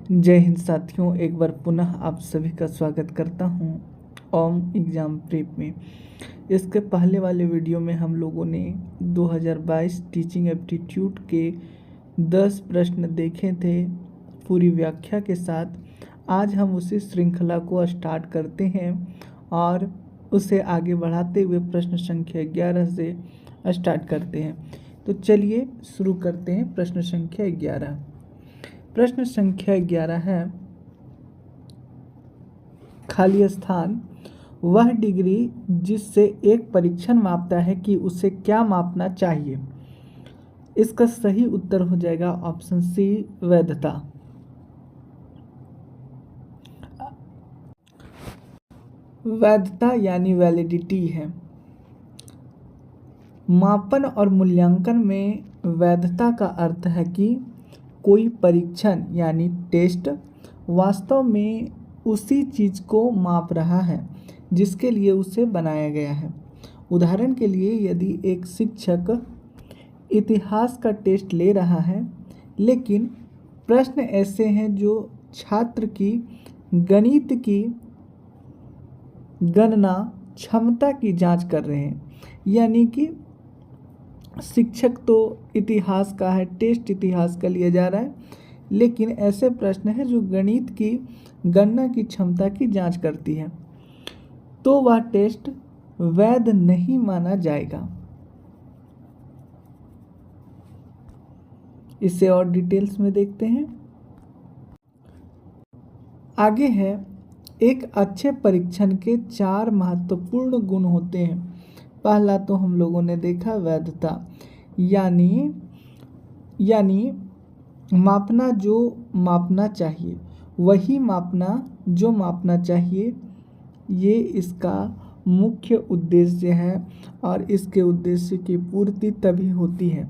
जय हिंद साथियों, एक बार पुनः आप सभी का स्वागत करता हूं ओम एग्ज़ाम प्रेप में। इसके पहले वाले वीडियो में हम लोगों ने 2022 टीचिंग एप्टीट्यूड के 10 प्रश्न देखे थे पूरी व्याख्या के साथ। आज हम उसी श्रृंखला को स्टार्ट करते हैं और उसे आगे बढ़ाते हुए प्रश्न संख्या 11 से स्टार्ट करते हैं। तो चलिए शुरू करते हैं। प्रश्न संख्या 11। प्रश्न संख्या 11 है, खाली स्थान वह डिग्री जिससे एक परीक्षण मापता है कि उसे क्या मापना चाहिए। इसका सही उत्तर हो जाएगा ऑप्शन सी, वैधता। वैधता यानी वैलिडिटी है। मापन और मूल्यांकन में वैधता का अर्थ है कि कोई परीक्षण यानी टेस्ट वास्तव में उसी चीज़ को माप रहा है जिसके लिए उसे बनाया गया है। उदाहरण के लिए, यदि एक शिक्षक इतिहास का टेस्ट ले रहा है लेकिन प्रश्न ऐसे हैं जो छात्र की गणित की गणना क्षमता की जांच कर रहे हैं, यानी कि शिक्षक तो इतिहास का है, टेस्ट इतिहास का लिया जा रहा है, लेकिन ऐसे प्रश्न हैं जो गणित की गणना की क्षमता की जांच करती है, तो वह टेस्ट वैध नहीं माना जाएगा। इसे और डिटेल्स में देखते हैं। आगे है, एक अच्छे परीक्षण के 4 महत्वपूर्ण गुण होते हैं। पहला तो हम लोगों ने देखा वैधता, यानी मापना जो मापना चाहिए, वही मापना जो मापना चाहिए। ये इसका मुख्य उद्देश्य है और इसके उद्देश्य की पूर्ति तभी होती है।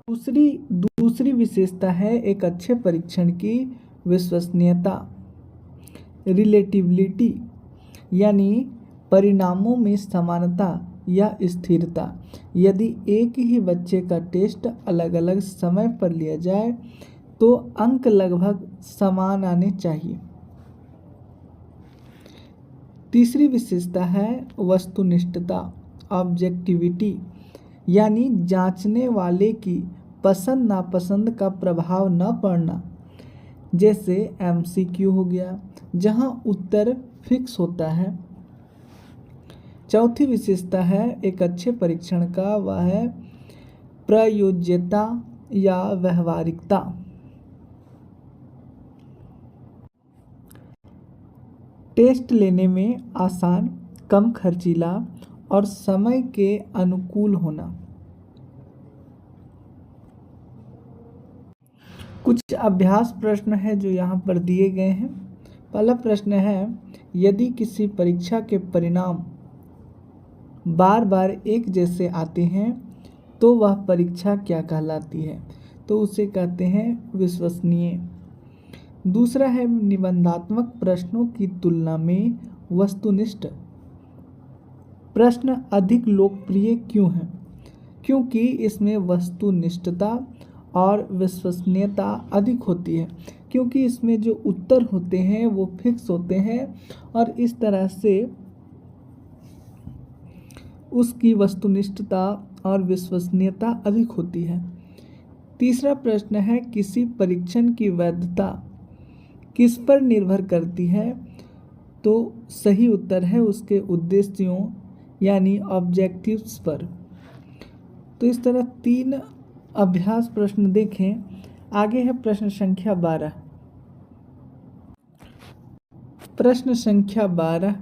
दूसरी विशेषता है एक अच्छे परीक्षण की विश्वसनीयता, रिलेटिविटी, यानी परिणामों में समानता या स्थिरता। यदि एक ही बच्चे का टेस्ट अलग अलग समय पर लिया जाए तो अंक लगभग समान आने चाहिए। तीसरी विशेषता है वस्तुनिष्ठता, ऑब्जेक्टिविटी, यानी जांचने वाले की पसंद नापसंद का प्रभाव न पड़ना। जैसे MCQ हो गया, जहां उत्तर फिक्स होता है। चौथी विशेषता है एक अच्छे परीक्षण का, वह है प्रयोज्यता या व्यवहारिकता। टेस्ट लेने में आसान, कम खर्चीला और समय के अनुकूल होना। कुछ अभ्यास प्रश्न है जो यहाँ पर दिए गए हैं। पहला प्रश्न है, यदि किसी परीक्षा के परिणाम बार बार एक जैसे आते हैं तो वह परीक्षा क्या कहलाती है? तो उसे कहते हैं विश्वसनीय। दूसरा है, निबंधात्मक प्रश्नों की तुलना में वस्तुनिष्ठ प्रश्न अधिक लोकप्रिय क्यों हैं? क्योंकि इसमें वस्तुनिष्ठता और विश्वसनीयता अधिक होती है, क्योंकि इसमें जो उत्तर होते हैं वो फिक्स होते हैं और इस तरह से उसकी वस्तुनिष्ठता और विश्वसनीयता अधिक होती है। तीसरा प्रश्न है, किसी परीक्षण की वैधता किस पर निर्भर करती है? तो सही उत्तर है उसके उद्देश्यों यानी ऑब्जेक्टिव्स पर। तो इस तरह 3 अभ्यास प्रश्न देखें। आगे है प्रश्न संख्या 12। प्रश्न संख्या 12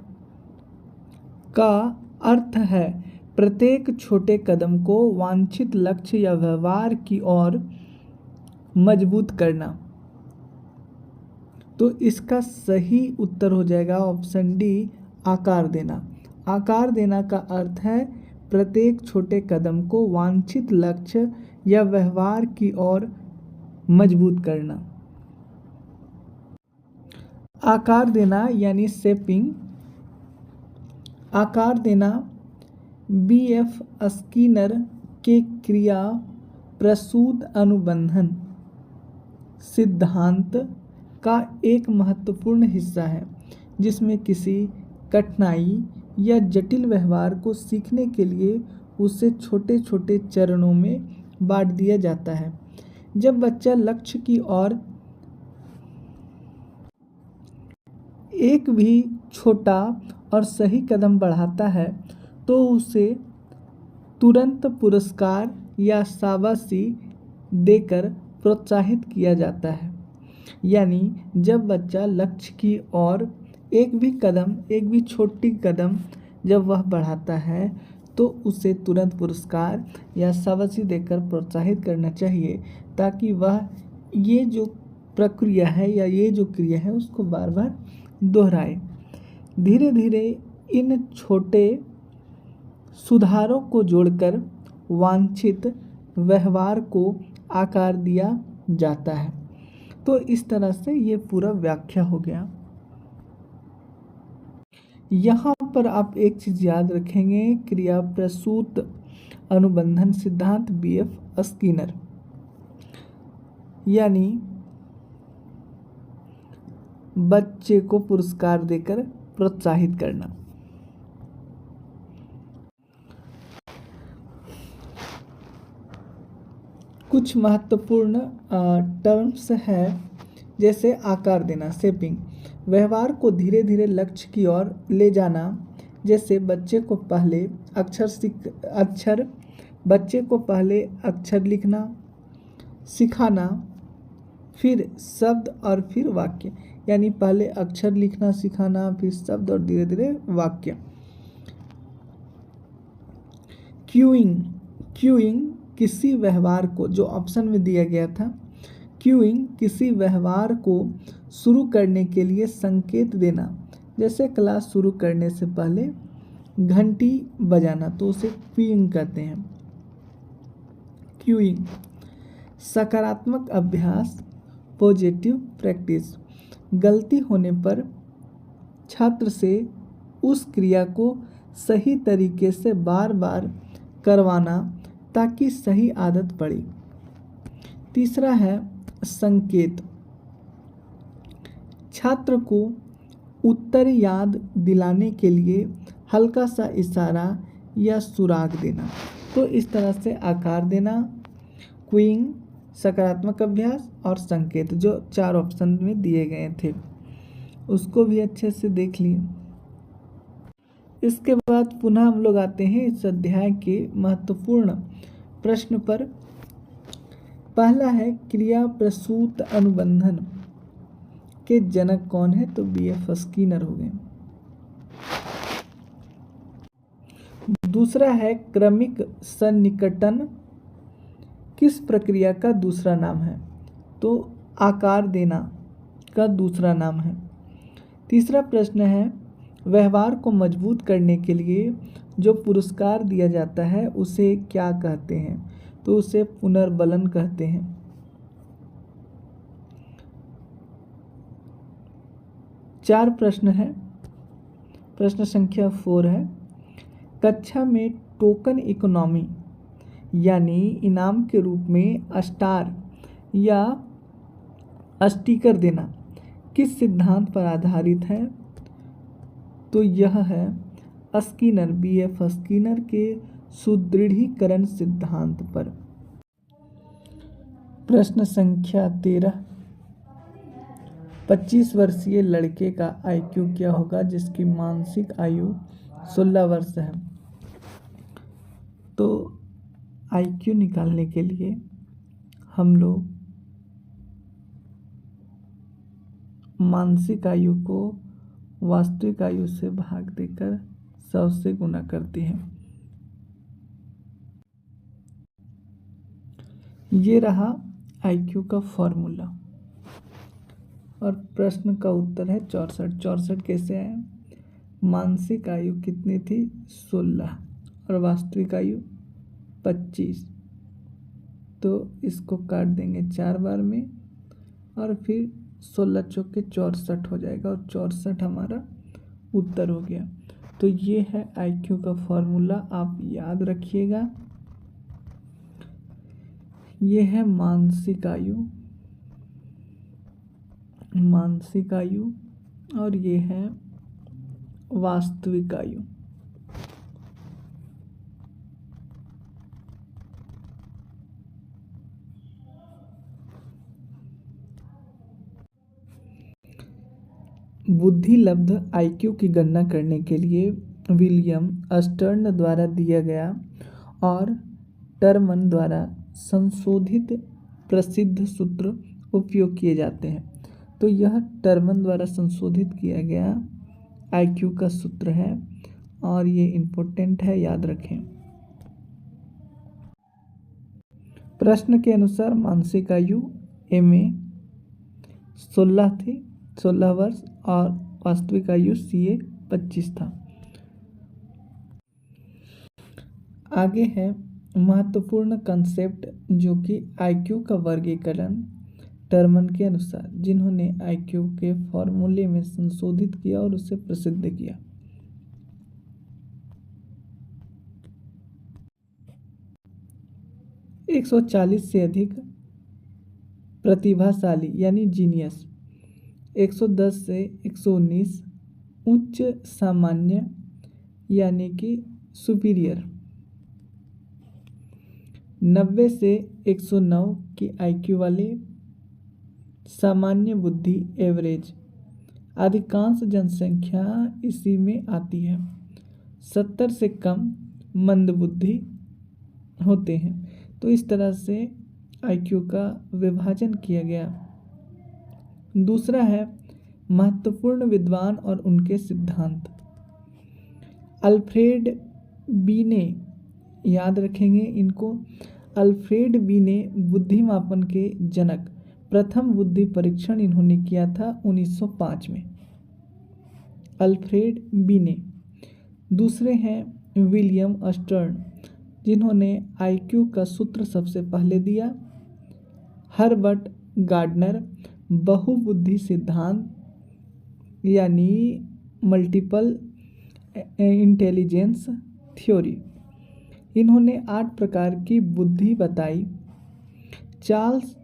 का अर्थ है प्रत्येक छोटे कदम को वांछित लक्ष्य या व्यवहार की ओर मजबूत करना। तो इसका सही उत्तर हो जाएगा ऑप्शन डी, आकार देना। आकार देना का अर्थ है प्रत्येक छोटे कदम को वांछित लक्ष्य या व्यवहार की ओर मजबूत करना। आकार देना यानी शेपिंग। आकार देना BF स्किनर के क्रिया प्रसूत अनुबंधन सिद्धांत का एक महत्वपूर्ण हिस्सा है, जिसमें किसी कठिनाई या जटिल व्यवहार को सीखने के लिए उसे छोटे छोटे चरणों में बांट दिया जाता है। जब बच्चा लक्ष्य की ओर एक भी छोटा और सही कदम बढ़ाता है तो उसे तुरंत पुरस्कार या शाबाशी देकर प्रोत्साहित किया जाता है। यानी जब बच्चा लक्ष्य की ओर एक भी छोटी कदम जब वह बढ़ाता है तो उसे तुरंत पुरस्कार या शाबाशी देकर प्रोत्साहित करना चाहिए, ताकि वह ये जो प्रक्रिया है या ये जो क्रिया है उसको बार बार दोहराए। धीरे धीरे इन छोटे सुधारों को जोड़कर वांछित व्यवहार को आकार दिया जाता है। तो इस तरह से ये पूरा व्याख्या हो गया। यहाँ पर आप एक चीज़ याद रखेंगे, क्रिया प्रसूत अनुबंधन सिद्धांत BF स्किनर, यानी बच्चे को पुरस्कार देकर प्रोत्साहित करना। कुछ महत्वपूर्ण टर्म्स है, जैसे आकार देना, शेपिंग, व्यवहार को धीरे धीरे लक्ष्य की ओर ले जाना। जैसे बच्चे को पहले अक्षर लिखना सिखाना, फिर शब्द और फिर वाक्य, यानी पहले अक्षर लिखना सिखाना, फिर शब्द और धीरे धीरे वाक्य। क्यूइंग किसी व्यवहार को, जो ऑप्शन में दिया गया था, क्यूइंग किसी व्यवहार को शुरू करने के लिए संकेत देना। जैसे क्लास शुरू करने से पहले घंटी बजाना, तो उसे क्यूइंग कहते हैं। क्यूइंग सकारात्मक अभ्यास, पॉजिटिव प्रैक्टिस, गलती होने पर छात्र से उस क्रिया को सही तरीके से बार बार करवाना ताकि सही आदत पड़े। तीसरा है संकेत, छात्र को उत्तर याद दिलाने के लिए हल्का सा इशारा या सुराग देना। तो इस तरह से आकार देना, क्यूइंग, सकारात्मक अभ्यास और संकेत, जो 4 ऑप्शन में दिए गए थे, उसको भी अच्छे से देख लिए। इसके बाद पुनः हम लोग आते हैं इस अध्याय के महत्वपूर्ण प्रश्न पर। पहला है, क्रिया प्रसूत अनुबंधन के जनक कौन है? तो BF स्किनर हो गए। दूसरा है, क्रमिक सन्निकटन किस प्रक्रिया का दूसरा नाम है? तो आकार देना का दूसरा नाम है। तीसरा प्रश्न है, व्यवहार को मजबूत करने के लिए जो पुरस्कार दिया जाता है उसे क्या कहते हैं? तो उसे पुनर्बलन कहते हैं। चार प्रश्न है, प्रश्न संख्या 4 है, कक्षा में टोकन इकोनॉमी यानी इनाम के रूप में स्टार या स्टिकर देना किस सिद्धांत पर आधारित है? तो यह है स्किनर, BF स्किनर के सुदृढ़ीकरण सिद्धांत पर। प्रश्न संख्या 13, 25 वर्षीय लड़के का IQ क्या होगा जिसकी मानसिक आयु 16 वर्ष है? तो IQ निकालने के लिए हम लोग मानसिक आयु को वास्तविक आयु से भाग देकर 100 से गुना करते हैं। ये रहा IQ का फॉर्मूला और प्रश्न का उत्तर है 64। 64 कैसे आया? मानसिक आयु कितनी थी? 16 और वास्तविक आयु 25। तो इसको काट देंगे 4 बार में और फिर 16 चौके 64 हो जाएगा और 64 हमारा उत्तर हो गया। तो ये है IQ का फॉर्मूला, आप याद रखिएगा। ये है मानसिक आयु मानसिक आयु और ये है वास्तविक आयु। बुद्धिलब्ध आईक्यू की गणना करने के लिए विलियम स्टर्न द्वारा दिया गया और टर्मन द्वारा संशोधित प्रसिद्ध सूत्र उपयोग किए जाते हैं। तो यह टर्मन द्वारा संशोधित किया गया आईक्यू का सूत्र है और ये इम्पोर्टेंट है, याद रखें। प्रश्न के अनुसार मानसिक आयु MA 16 थी, 16 वर्ष, और वास्तविक आयु CA 25 था। आगे है महत्वपूर्ण कंसेप्ट जो कि आईक्यू का वर्गीकरण टर्मन के अनुसार, जिन्होंने आईक्यू के फॉर्मूले में संशोधित किया और उसे प्रसिद्ध किया। एक 140 से अधिक प्रतिभाशाली यानी जीनियस, 110 से 119 उच्च सामान्य यानी कि सुपीरियर, 90 से 109 की आईक्यू वाले सामान्य बुद्धि एवरेज, अधिकांश जनसंख्या इसी में आती है। 70 से कम मंद बुद्धि होते हैं। तो इस तरह से आईक्यू का विभाजन किया गया। दूसरा है महत्वपूर्ण विद्वान और उनके सिद्धांत। अल्फ्रेड बीने, याद रखेंगे इनको, अल्फ्रेड बीने बुद्धिमापन के जनक। प्रथम बुद्धि परीक्षण इन्होंने किया था 1905 में, अल्फ्रेड बीने। दूसरे हैं विलियम स्टर्न, जिन्होंने आईक्यू का सूत्र सबसे पहले दिया। हर्बर्ट गार्डनर बहुबुद्धि सिद्धांत यानी मल्टीपल इंटेलिजेंस थ्योरी, इन्होंने 8 प्रकार की बुद्धि बताई। चार्ल्स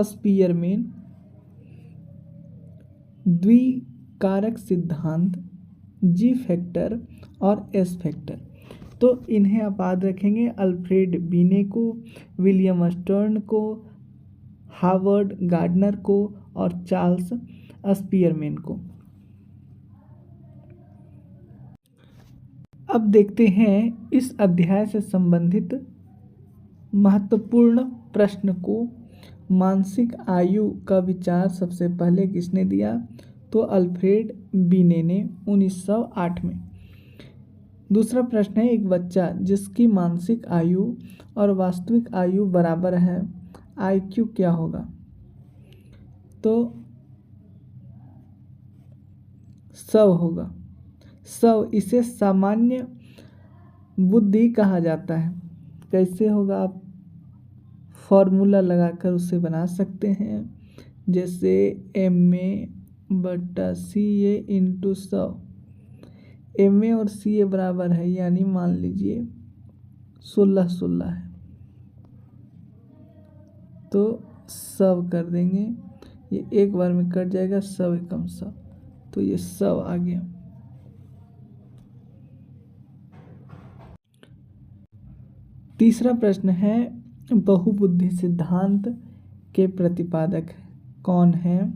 स्पीयरमैन द्विकारक सिद्धांत, G फैक्टर और S फैक्टर। तो इन्हें आप याद रखेंगे, अल्फ्रेड बीने को, विलियम स्टर्न को, हार्वर्ड गार्डनर को और चार्ल्स स्पीयरमैन को। अब देखते हैं इस अध्याय से संबंधित महत्वपूर्ण प्रश्न को। मानसिक आयु का विचार सबसे पहले किसने दिया? तो अल्फ्रेड बीने ने 1908 में। दूसरा प्रश्न है, एक बच्चा जिसकी मानसिक आयु और वास्तविक आयु बराबर है, आईक्यू क्या होगा? तो 100 होगा। 100, इसे सामान्य बुद्धि कहा जाता है। कैसे होगा? आप फॉर्मूला लगाकर उसे बना सकते हैं, जैसे MA/CA × 100। MA और CA बराबर है, यानी मान लीजिए 16 है, तो 100 कर देंगे। ये एक बार में कट जाएगा, 100 एकम 100, तो ये 100 आ गया। तीसरा प्रश्न है, बहुबुद्धि सिद्धांत के प्रतिपादक कौन है?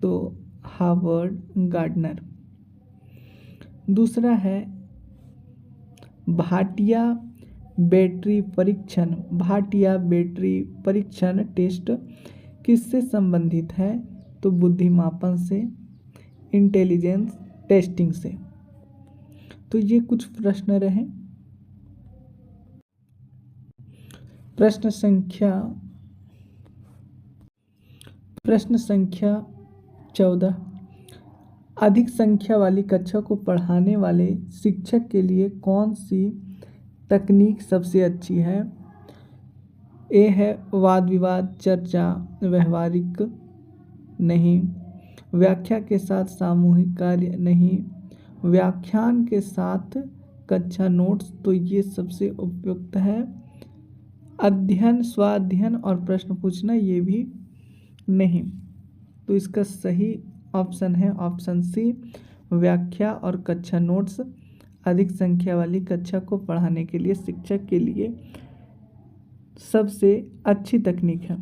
तो हार्वर्ड गार्डनर। दूसरा है भाटिया बैटरी परीक्षण। भाटिया बैटरी परीक्षण टेस्ट किससे संबंधित है? तो बुद्धिमापन से, इंटेलिजेंस टेस्टिंग से। तो ये कुछ प्रश्न रहे। प्रश्न संख्या 14, अधिक संख्या वाली कक्षा को पढ़ाने वाले शिक्षक के लिए कौन सी तकनीक सबसे अच्छी है? ए है वाद विवाद, चर्चा, व्यवहारिक नहीं, व्याख्या के साथ सामूहिक कार्य नहीं, व्याख्यान के साथ कक्षा नोट्स, तो ये सबसे उपयुक्त है। अध्ययन, स्वाध्ययन और प्रश्न पूछना, ये भी नहीं। तो इसका सही ऑप्शन है ऑप्शन सी, व्याख्या और कक्षा नोट्स अधिक संख्या वाली कक्षा को पढ़ाने के लिए शिक्षक के लिए सबसे अच्छी तकनीक है।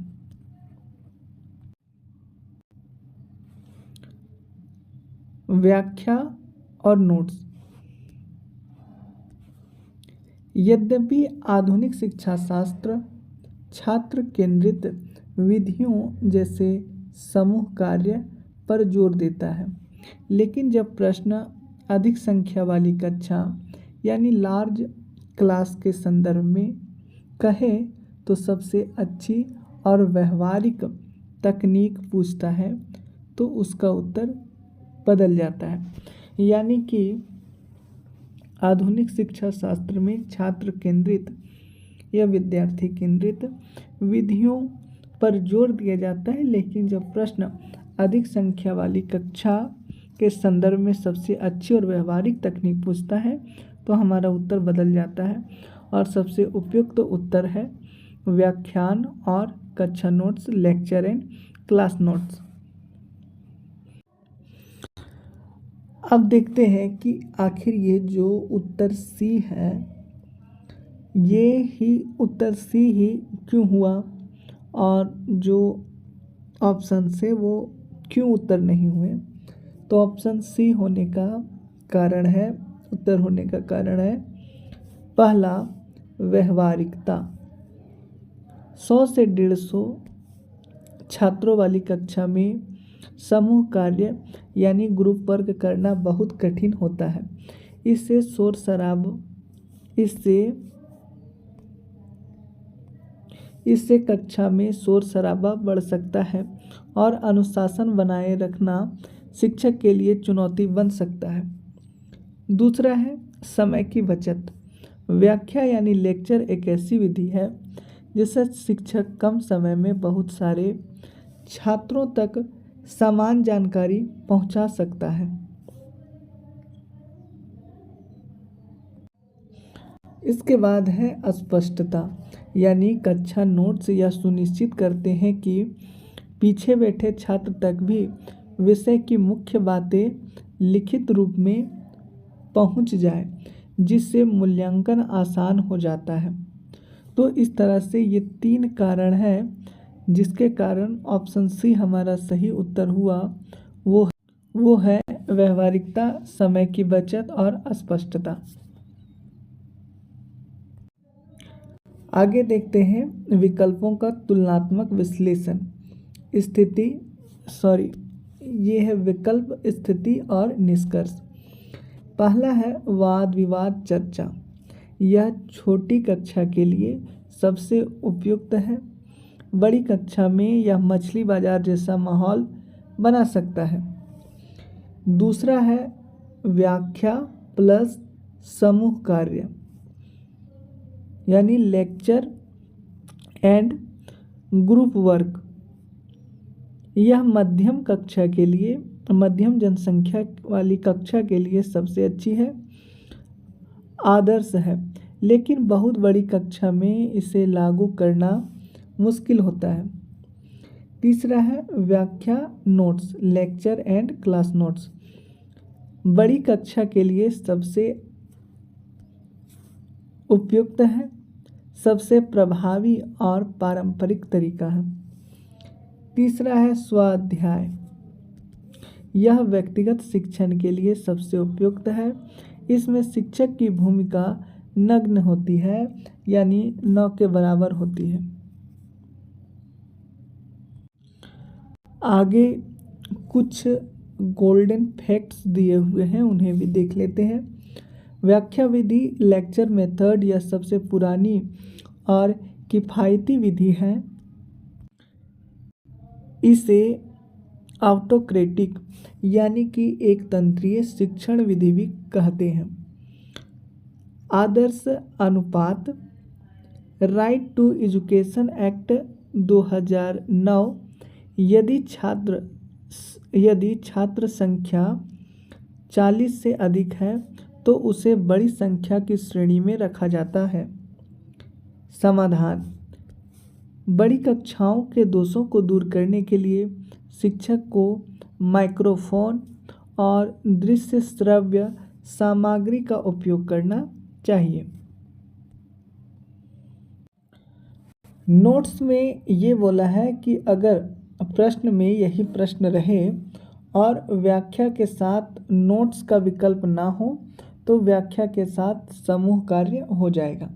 व्याख्या और नोट्स। यद्यपि आधुनिक शिक्षा शास्त्र छात्र केंद्रित विधियों जैसे समूह कार्य पर जोर देता है, लेकिन जब प्रश्न अधिक संख्या वाली कक्षा यानी लार्ज क्लास के संदर्भ में कहे तो सबसे अच्छी और व्यवहारिक तकनीक पूछता है तो उसका उत्तर बदल जाता है। यानी कि आधुनिक शिक्षा शास्त्र में छात्र केंद्रित या विद्यार्थी केंद्रित विधियों पर जोर दिया जाता है, लेकिन जब प्रश्न अधिक संख्या वाली कक्षा के संदर्भ में सबसे अच्छी और व्यवहारिक तकनीक पूछता है तो हमारा उत्तर बदल जाता है और सबसे उपयुक्त उत्तर है व्याख्यान और कक्षा notes, lecture and class notes. अब देखते हैं कि आखिर ये जो उत्तर सी है, ये ही उत्तर सी ही क्यों हुआ और जो ऑप्शन से वो क्यों उत्तर नहीं हुए। तो ऑप्शन सी होने का कारण है, उत्तर होने का कारण है पहला, व्यवहारिकता। 100 से 150 छात्रों वाली कक्षा में समूह कार्य यानी ग्रुप वर्क करना बहुत कठिन होता है। इससे कक्षा में शोर शराबा बढ़ सकता है और अनुशासन बनाए रखना शिक्षक के लिए चुनौती बन सकता है। दूसरा है समय की बचत। व्याख्या यानी लेक्चर एक ऐसी विधि है जिससे शिक्षक कम समय में बहुत सारे छात्रों तक समान जानकारी पहुंचा सकता है। इसके बाद है अस्पष्टता, यानी कक्षा नोट्स यह सुनिश्चित करते हैं कि पीछे बैठे छात्र तक भी विषय की मुख्य बातें लिखित रूप में पहुंच जाए, जिससे मूल्यांकन आसान हो जाता है। तो इस तरह से ये 3 कारण हैं जिसके कारण ऑप्शन सी हमारा सही उत्तर हुआ। वो है व्यवहारिकता, समय की बचत और अस्पष्टता। आगे देखते हैं विकल्पों का तुलनात्मक विश्लेषण। ये है विकल्प, स्थिति और निष्कर्ष। पहला है वाद विवाद चर्चा। यह छोटी कक्षा के लिए सबसे उपयुक्त है। बड़ी कक्षा में यह मछली बाजार जैसा माहौल बना सकता है। दूसरा है व्याख्या प्लस समूह कार्य यानी लेक्चर एंड ग्रुप वर्क। यह मध्यम जनसंख्या वाली कक्षा के लिए सबसे अच्छी है, आदर्श है, लेकिन बहुत बड़ी कक्षा में इसे लागू करना मुश्किल होता है। तीसरा है व्याख्या notes, lecture and class notes. बड़ी कक्षा के लिए सबसे उपयुक्त है, सबसे प्रभावी और पारंपरिक तरीका है। तीसरा है स्वाध्याय। यह व्यक्तिगत शिक्षण के लिए सबसे उपयुक्त है। इसमें शिक्षक की भूमिका नग्न होती है, यानी न के बराबर होती है। आगे कुछ गोल्डन फैक्ट्स दिए हुए हैं, उन्हें भी देख लेते हैं। व्याख्या विधि लेक्चर मेथड यह सबसे पुरानी और किफ़ायती विधि है। इसे ऑटोक्रेटिक यानी कि एक तंत्रीय शिक्षण विधि भी कहते हैं। आदर्श अनुपात राइट टू एजुकेशन एक्ट 2009। यदि छात्र संख्या 40 से अधिक है तो उसे बड़ी संख्या की श्रेणी में रखा जाता है। समाधान, बड़ी कक्षाओं के दोषों को दूर करने के लिए शिक्षक को माइक्रोफोन और दृश्य श्रव्य सामग्री का उपयोग करना चाहिए। नोट्स में ये बोला है कि अगर प्रश्न में यही प्रश्न रहे और व्याख्या के साथ नोट्स का विकल्प ना हो तो व्याख्या के साथ समूह कार्य हो जाएगा।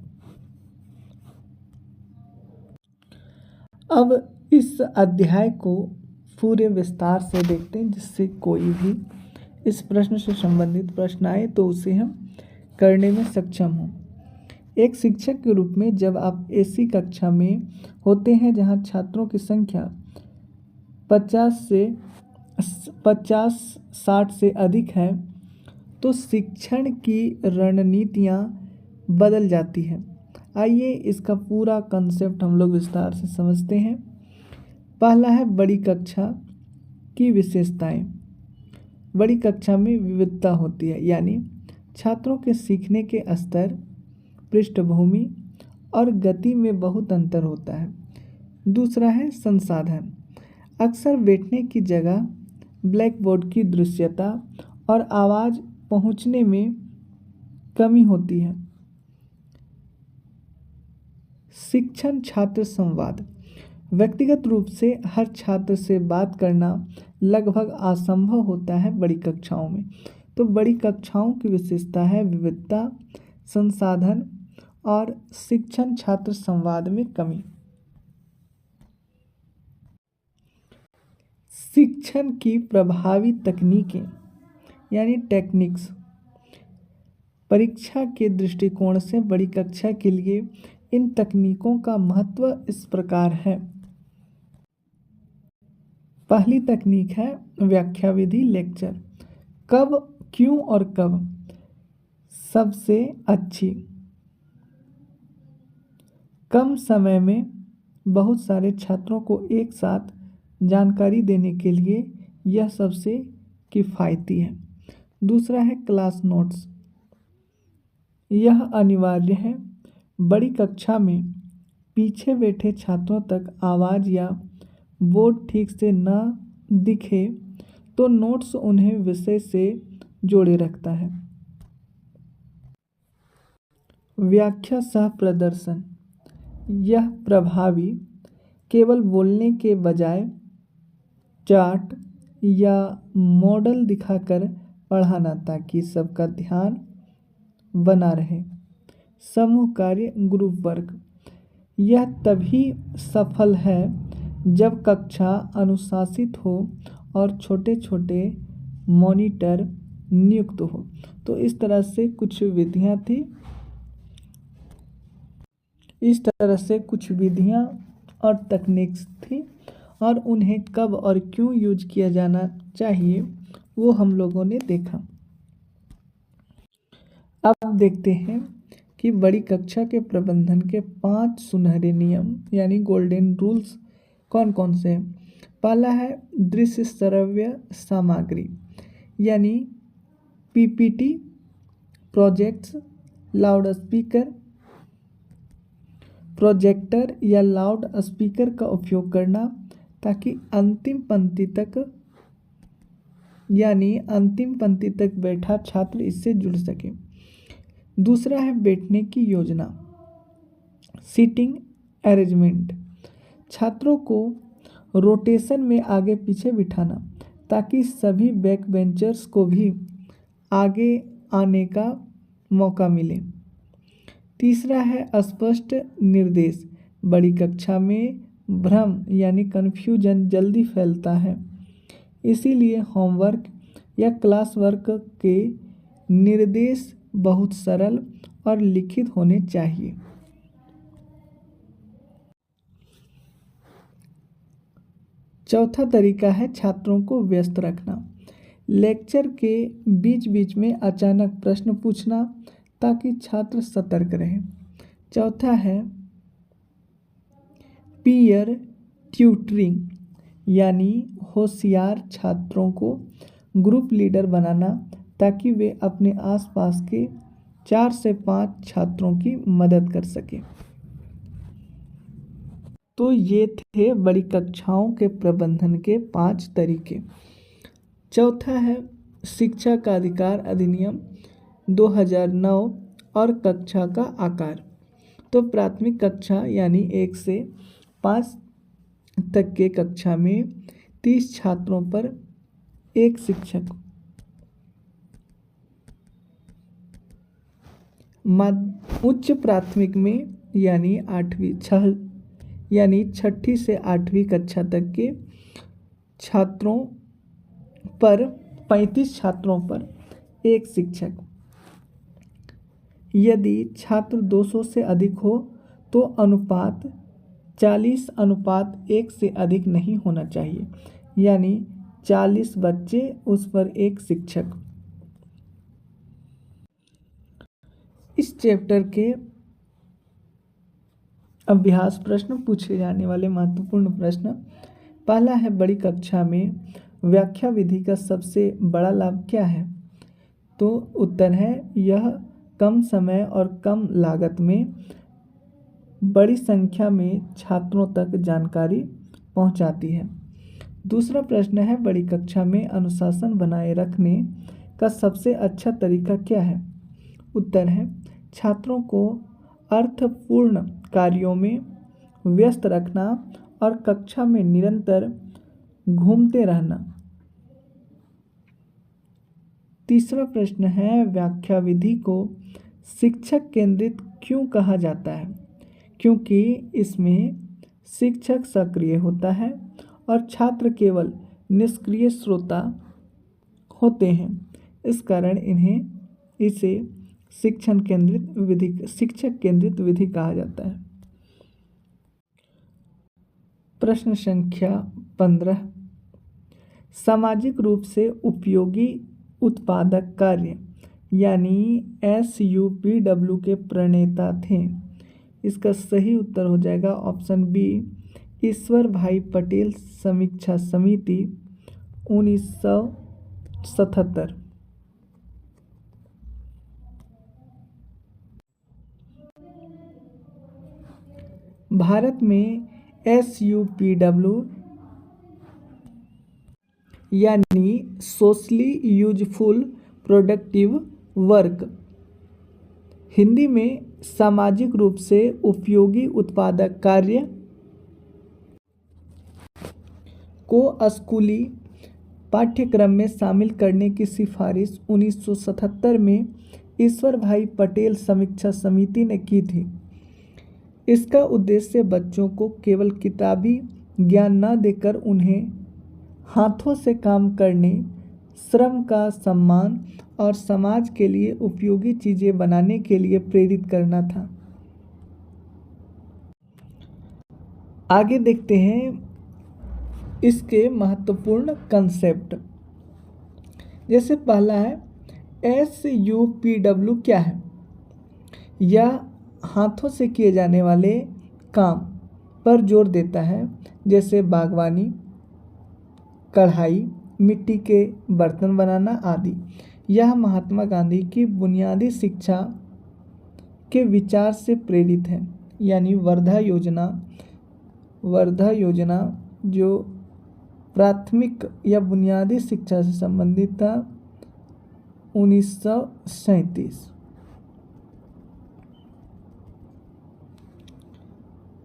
अब इस अध्याय को पूरे विस्तार से देखते हैं, जिससे कोई भी इस प्रश्न से संबंधित प्रश्न आए तो उसे हम करने में सक्षम हों। एक शिक्षक के रूप में जब आप ऐसी कक्षा में होते हैं जहां छात्रों की संख्या 50-60 से अधिक है तो शिक्षण की रणनीतियां बदल जाती हैं। आइए इसका पूरा कंसेप्ट हम लोग विस्तार से समझते हैं। पहला है बड़ी कक्षा की विशेषताएं। बड़ी कक्षा में विविधता होती है, यानी छात्रों के सीखने के स्तर, पृष्ठभूमि और गति में बहुत अंतर होता है। दूसरा है संसाधन। अक्सर बैठने की जगह, ब्लैक बोर्ड की दृश्यता और आवाज़ पहुंचने में कमी होती है। शिक्षण छात्र संवाद। व्यक्तिगत रूप से हर छात्र से बात करना लगभग असंभव होता है बड़ी कक्षाओं में। तो बड़ी कक्षाओं की विशेषता है विविधता, संसाधन और शिक्षण छात्र संवाद में कमी। शिक्षण की प्रभावी तकनीकें यानी टेक्निक्स। परीक्षा के दृष्टिकोण से बड़ी कक्षा के लिए इन तकनीकों का महत्व इस प्रकार है। पहली तकनीक है व्याख्या विधि लेक्चर। कब, क्यों और कब सबसे अच्छी। कम समय में बहुत सारे छात्रों को एक साथ जानकारी देने के लिए यह सबसे किफ़ायती है। दूसरा है क्लास नोट्स। यह अनिवार्य है। बड़ी कक्षा में पीछे बैठे छात्रों तक आवाज़ या बोर्ड ठीक से न दिखे तो नोट्स उन्हें विषय से जोड़े रखता है। व्याख्या सह प्रदर्शन। यह प्रभावी केवल बोलने के बजाय चार्ट या मॉडल दिखाकर पढ़ाना ताकि सबका ध्यान बना रहे। समूह कार्य, ग्रुप वर्क। यह तभी सफल है जब कक्षा अनुशासित हो और छोटे छोटे मॉनिटर नियुक्त हो। तो इस तरह से कुछ विधियां थी। इस तरह से कुछ विधियां और तकनीक्स थी और उन्हें कब और क्यों यूज किया जाना चाहिए वो हम लोगों ने देखा। अब देखते हैं कि बड़ी कक्षा के प्रबंधन के 5 सुनहरे नियम यानी गोल्डन रूल्स कौन कौन से हैं। पहला है दृश्य श्रव्य सामग्री यानी PPT, projects, loud speaker, projector या लाउड स्पीकर का उपयोग करना ताकि अंतिम पंक्ति तक बैठा छात्र इससे जुड़ सके। दूसरा है बैठने की योजना, सीटिंग अरेंजमेंट। छात्रों को रोटेशन में आगे पीछे बिठाना ताकि सभी बैक बेंचर्स को भी आगे आने का मौका मिले। तीसरा है स्पष्ट निर्देश। बड़ी कक्षा में भ्रम यानी कन्फ्यूजन जल्दी फैलता है, इसीलिए होमवर्क या क्लास वर्क के निर्देश बहुत सरल और लिखित होने चाहिए। चौथा तरीका है छात्रों को व्यस्त रखना। लेक्चर के बीच बीच में अचानक प्रश्न पूछना ताकि छात्र सतर्क रहें। चौथा है पीयर ट्यूटरिंग यानी होशियार छात्रों को ग्रुप लीडर बनाना ताकि वे अपने आसपास के 4 से 5 छात्रों की मदद कर सकें। तो ये थे बड़ी कक्षाओं के प्रबंधन के 5 तरीके। चौथा है शिक्षा का अधिकार अधिनियम 2009 और कक्षा का आकार। तो प्राथमिक कक्षा यानी 1 से 5 तक के कक्षा में 30 छात्रों पर एक शिक्षक। उच्च प्राथमिक में यानी छठी से 8वीं कक्षा तक के छात्रों पर 35 छात्रों पर एक शिक्षक। यदि छात्र 200 से अधिक हो तो अनुपात 40:1 से अधिक नहीं होना चाहिए, यानी 40 बच्चे उस पर एक शिक्षक। इस चैप्टर के अभ्यास प्रश्न पूछे जाने वाले महत्वपूर्ण प्रश्न। पहला है बड़ी कक्षा में व्याख्या विधि का सबसे बड़ा लाभ क्या है? तो उत्तर है यह कम समय और कम लागत में बड़ी संख्या में छात्रों तक जानकारी पहुंचाती है। दूसरा प्रश्न है बड़ी कक्षा में अनुशासन बनाए रखने का सबसे अच्छा तरीका क्या है? उत्तर है छात्रों को अर्थपूर्ण कार्यों में व्यस्त रखना और कक्षा में निरंतर घूमते रहना। तीसरा प्रश्न है व्याख्या विधि को शिक्षक केंद्रित क्यों कहा जाता है? क्योंकि इसमें शिक्षक सक्रिय होता है और छात्र केवल निष्क्रिय श्रोता होते हैं। इस कारण इसे शिक्षक केंद्रित विधि कहा जाता है। प्रश्न संख्या 15। सामाजिक रूप से उपयोगी उत्पादक कार्य यानी SUPW के प्रणेता थे। इसका सही उत्तर हो जाएगा ऑप्शन बी, ईश्वर भाई पटेल समीक्षा समिति 1977। भारत में SUPW यानी socially useful productive work, Hindi में सामाजिक रूप से उपयोगी उत्पादक कार्य को स्कूली पाठ्यक्रम में शामिल करने की सिफारिश 1977 में ईश्वर भाई पटेल समीक्षा समिति ने की थी। इसका उद्देश्य बच्चों को केवल किताबी ज्ञान न देकर उन्हें हाथों से काम करने, श्रम का सम्मान और समाज के लिए उपयोगी चीजें बनाने के लिए प्रेरित करना था। आगे देखते हैं इसके महत्वपूर्ण कंसेप्ट। जैसे पहला है SUPW क्या है? यह हाथों से किए जाने वाले काम पर जोर देता है, जैसे बागवानी, कढ़ाई, मिट्टी के बर्तन बनाना आदि। यह महात्मा गांधी की बुनियादी शिक्षा के विचार से प्रेरित है, यानी वर्धा योजना जो प्राथमिक या बुनियादी शिक्षा से संबंधित था 1937।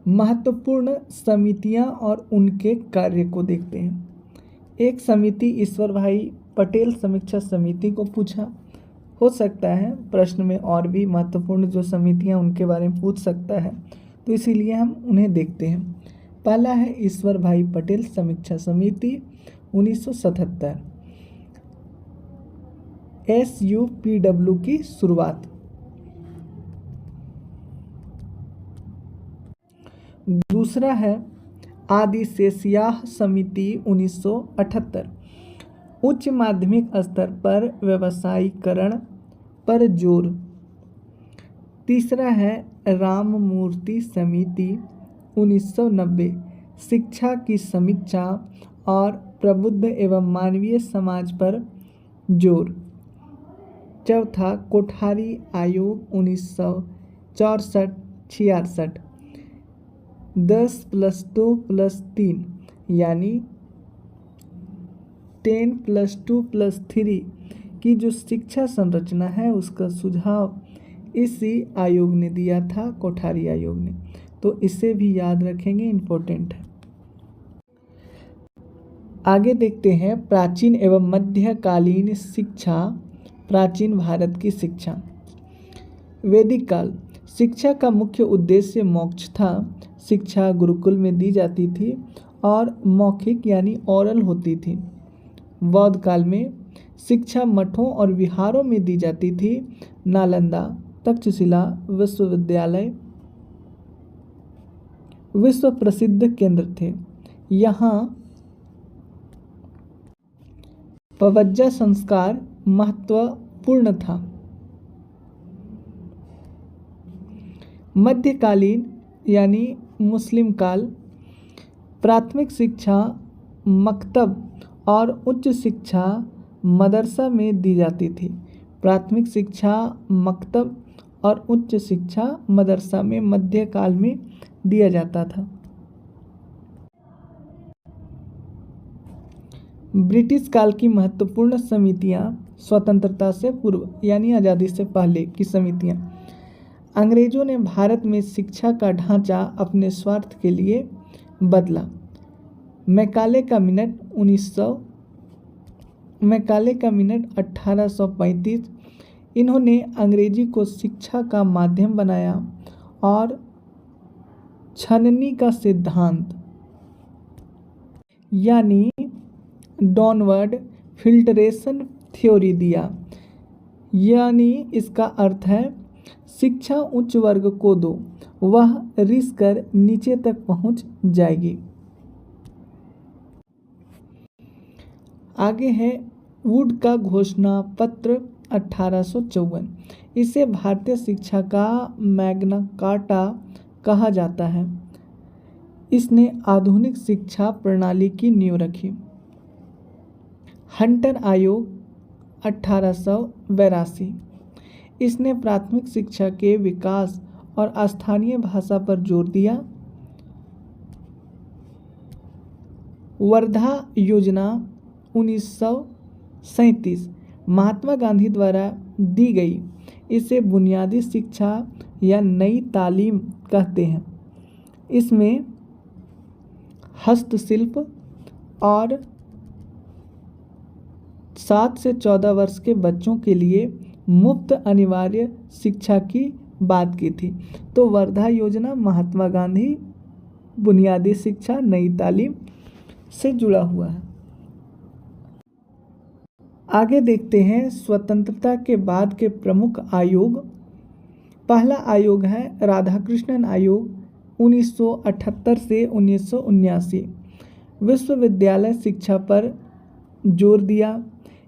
महत्वपूर्ण समितियां और उनके कार्य को देखते हैं। एक समिति ईश्वर भाई पटेल समीक्षा समिति को पूछा। हो सकता है प्रश्न में और भी महत्वपूर्ण जो समितियां उनके बारे में पूछ सकता है, तो इसीलिए हम उन्हें देखते हैं। पहला है ईश्वर भाई पटेल समीक्षा समिति 1977। SUPW की शुरुआत। दूसरा है आदि शेषयाह समिति 1978, उच्च माध्यमिक स्तर पर व्यवसायीकरण पर जोर। तीसरा है राममूर्ति समिति 1990, शिक्षा की समीक्षा और प्रबुद्ध एवं मानवीय समाज पर जोर। चौथा कोठारी आयोग 1964-66, 10 + 2 + 3 यानी 10 + 2 + 3 की जो शिक्षा संरचना है उसका सुझाव इसी आयोग ने दिया था, कोठारी आयोग ने। तो इसे भी याद रखेंगे, इम्पोर्टेंट है। आगे देखते हैं प्राचीन एवं मध्यकालीन शिक्षा, प्राचीन भारत की शिक्षा। वैदिक काल, शिक्षा का मुख्य उद्देश्य मोक्ष था। शिक्षा गुरुकुल में दी जाती थी और मौखिक यानी ओरल होती थी। बौद्ध काल में शिक्षा मठों और विहारों में दी जाती थी। नालंदा, तक्षशिला विश्वविद्यालय विश्व प्रसिद्ध केंद्र थे। यहाँ पवज्जा संस्कार महत्वपूर्ण था। मध्यकालीन यानी मुस्लिम काल, प्राथमिक शिक्षा मकतब और उच्च शिक्षा मदरसा में दी जाती थी। प्राथमिक शिक्षा मकतब और उच्च शिक्षा मदरसा में मध्यकाल में दिया जाता था। ब्रिटिश काल की महत्वपूर्ण समितियां, स्वतंत्रता से पूर्व यानी आज़ादी से पहले की समितियां। अंग्रेजों ने भारत में शिक्षा का ढांचा अपने स्वार्थ के लिए बदला। मैकाले का मिनट 1835, इन्होंने अंग्रेजी को शिक्षा का माध्यम बनाया और छननी का सिद्धांत यानी डाउनवर्ड फिल्टरेशन थ्योरी दिया। यानी इसका अर्थ है शिक्षा उच्च वर्ग को दो, वह रिस कर नीचे तक पहुंच जाएगी। आगे है वुड का घोषणा पत्र 1854। इसे भारतीय शिक्षा का मैग्ना कार्टा कहा जाता है। इसने आधुनिक शिक्षा प्रणाली की नींव रखी। हंटर आयोग 1882, इसने प्राथमिक शिक्षा के विकास और स्थानीय भाषा पर जोर दिया। वर्धा योजना 1937 महात्मा गांधी द्वारा दी गई। इसे बुनियादी शिक्षा या नई तालीम कहते हैं। इसमें हस्तशिल्प और 7 से 14 वर्ष के बच्चों के लिए मुफ्त अनिवार्य शिक्षा की बात की थी। तो वर्धा योजना महात्मा गांधी बुनियादी शिक्षा नई तालीम से जुड़ा हुआ है। आगे देखते हैं स्वतंत्रता के बाद के प्रमुख आयोग। पहला आयोग है राधाकृष्णन आयोग 1978 से 1979। विश्वविद्यालय शिक्षा पर जोर दिया।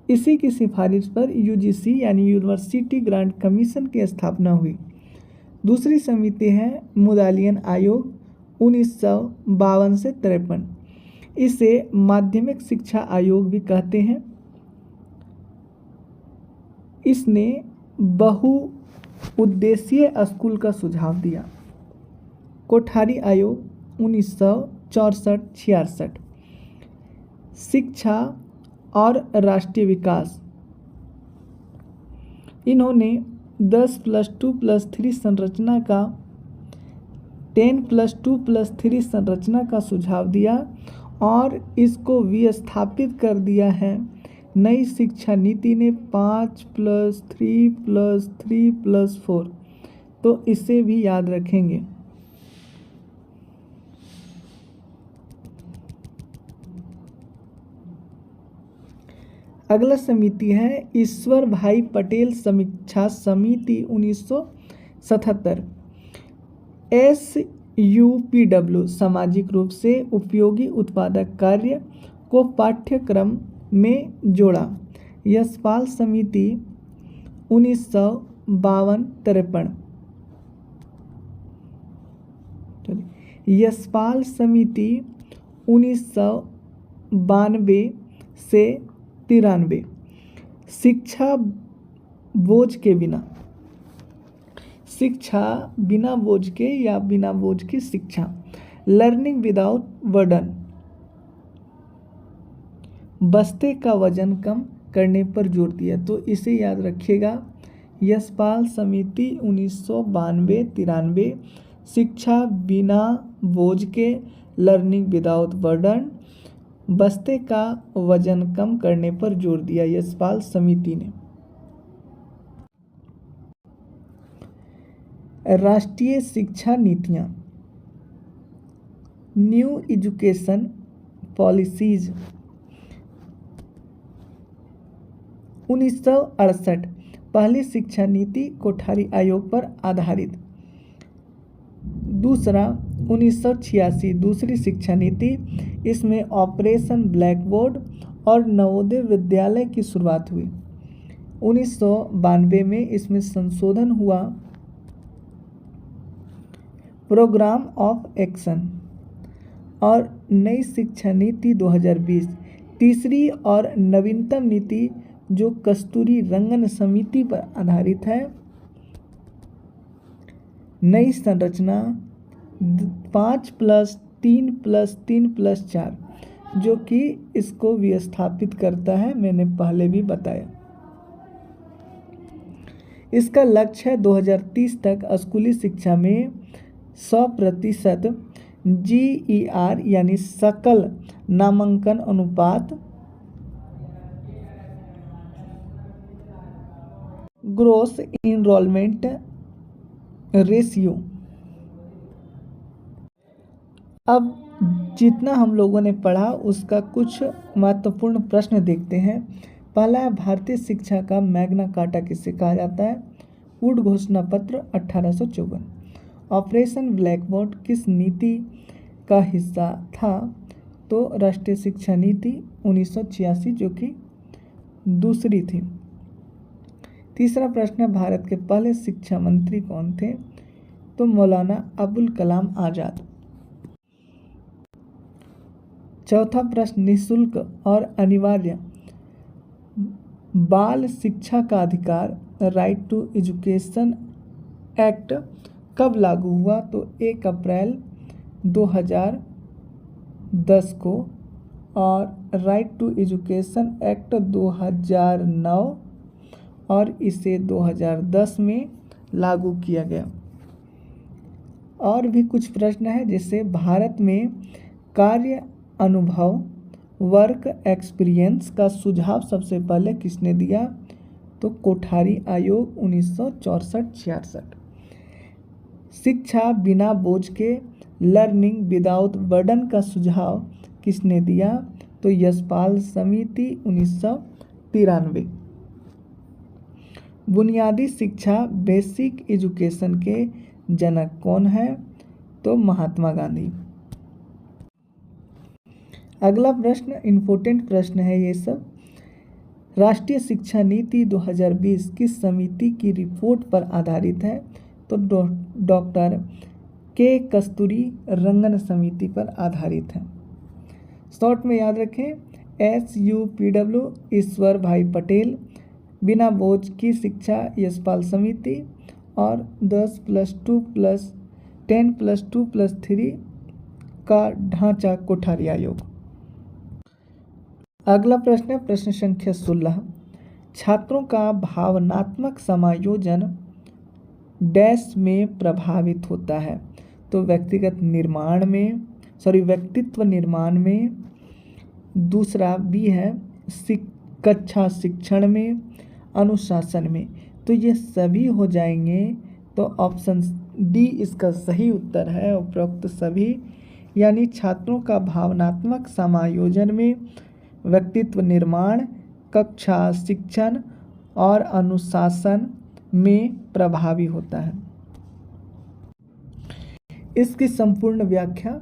इसी की सिफारिश पर यूजीसी यानी यूनिवर्सिटी ग्रांट कमीशन की स्थापना हुई। दूसरी समिति है मुदालियन आयोग 1952 से 53। इसे माध्यमिक शिक्षा आयोग भी कहते हैं। इसने बहुउद्देशीय स्कूल का सुझाव दिया। कोठारी आयोग 1964-66। शिक्षा और राष्ट्रीय विकास, इन्होंने 10 + 2 + 3 संरचना का 10 + 2 + 3 संरचना का सुझाव दिया और इसको विस्थापित कर दिया है। नई शिक्षा नीति ने 5 + 3 + 3 + 4, तो इसे भी याद रखेंगे। अगला समिति है ईश्वर भाई पटेल समीक्षा समिति 1977। SUPW सामाजिक रूप से उपयोगी उत्पादक कार्य को पाठ्यक्रम में जोड़ा। यशपाल समिति 1952-53। यशपाल समिति 1992 से 93। शिक्षा बोझ के बिना, शिक्षा बिना बोझ के या बिना बोझ की शिक्षा। लर्निंग विदाउट बर्डन, बस्ते का वजन कम करने पर जोर दिया। तो इसे याद रखिएगा, यशपाल समिति 1992-93, शिक्षा बिना बोझ के, लर्निंग विदाउट बर्डन, बस्ते का वजन कम करने पर जोर दिया, यशपाल समिति ने। राष्ट्रीय शिक्षा नीतियाँ, न्यू एजुकेशन पॉलिसीज 1968, पहली शिक्षा नीति कोठारी आयोग पर आधारित। दूसरा 1986, दूसरी शिक्षा नीति, इसमें ऑपरेशन ब्लैक बोर्ड और नवोदय विद्यालय की शुरुआत हुई। 1992 में इसमें संशोधन हुआ, प्रोग्राम ऑफ एक्शन। और नई शिक्षा नीति 2020, तीसरी और नवीनतम नीति जो कस्तूरी रंगन समिति पर आधारित है। नई संरचना 5+3+3+4 जो कि इसको विस्थापित करता है, मैंने पहले भी बताया। इसका लक्ष्य है 2030 तक स्कूली शिक्षा में 100% GER यानी सकल नामांकन अनुपात, ग्रोस इनरोलमेंट रेशियो। अब जितना हम लोगों ने पढ़ा उसका कुछ महत्वपूर्ण प्रश्न देखते हैं। पहला है, भारतीय शिक्षा का मैग्ना कार्टा किसे कहा जाता है? वुड घोषणा पत्र 1854। ऑपरेशन ब्लैक बोर्ड किस नीति का हिस्सा था? तो राष्ट्रीय शिक्षा नीति 1986 जो कि दूसरी थी। तीसरा प्रश्न है, भारत के पहले शिक्षा मंत्री कौन थे? तो मौलाना अबुल कलाम आज़ाद। चौथा प्रश्न, निःशुल्क और अनिवार्य बाल शिक्षा का अधिकार राइट टू एजुकेशन एक्ट कब लागू हुआ? तो 1 अप्रैल 2010 को, और राइट टू एजुकेशन एक्ट 2009 और इसे 2010 में लागू किया गया। और भी कुछ प्रश्न है, जैसे भारत में कार्य अनुभव वर्क एक्सपीरियंस का सुझाव सबसे पहले किसने दिया? तो कोठारी आयोग 1964-66। शिक्षा बिना बोझ के लर्निंग विदाउट बर्डन का सुझाव किसने दिया? तो यशपाल समिति 1993। बुनियादी शिक्षा बेसिक एजुकेशन के जनक कौन है? तो महात्मा गांधी। अगला प्रश्न इम्पोर्टेंट प्रश्न है ये सब। राष्ट्रीय शिक्षा नीति 2020 किस समिति की रिपोर्ट पर आधारित है? तो डॉक्टर के कस्तूरी रंगन समिति पर आधारित है। शॉर्ट में याद रखें, SUPW ईश्वर भाई पटेल, बिना बोझ की शिक्षा यशपाल समिति, और 10+2+10+2+3 का ढांचा कोठारी आयोग। अगला प्रश्न है प्रश्न संख्या 16, छात्रों का भावनात्मक समायोजन डैश में प्रभावित होता है? तो व्यक्तित्व निर्माण में। दूसरा बी है कक्षा शिक्षण में, अनुशासन में। तो ये सभी हो जाएंगे, तो ऑप्शन डी इसका सही उत्तर है, उपरोक्त सभी। यानी छात्रों का भावनात्मक समायोजन में व्यक्तित्व निर्माण, कक्षा शिक्षण और अनुशासन में प्रभावी होता है। इसकी संपूर्ण व्याख्या,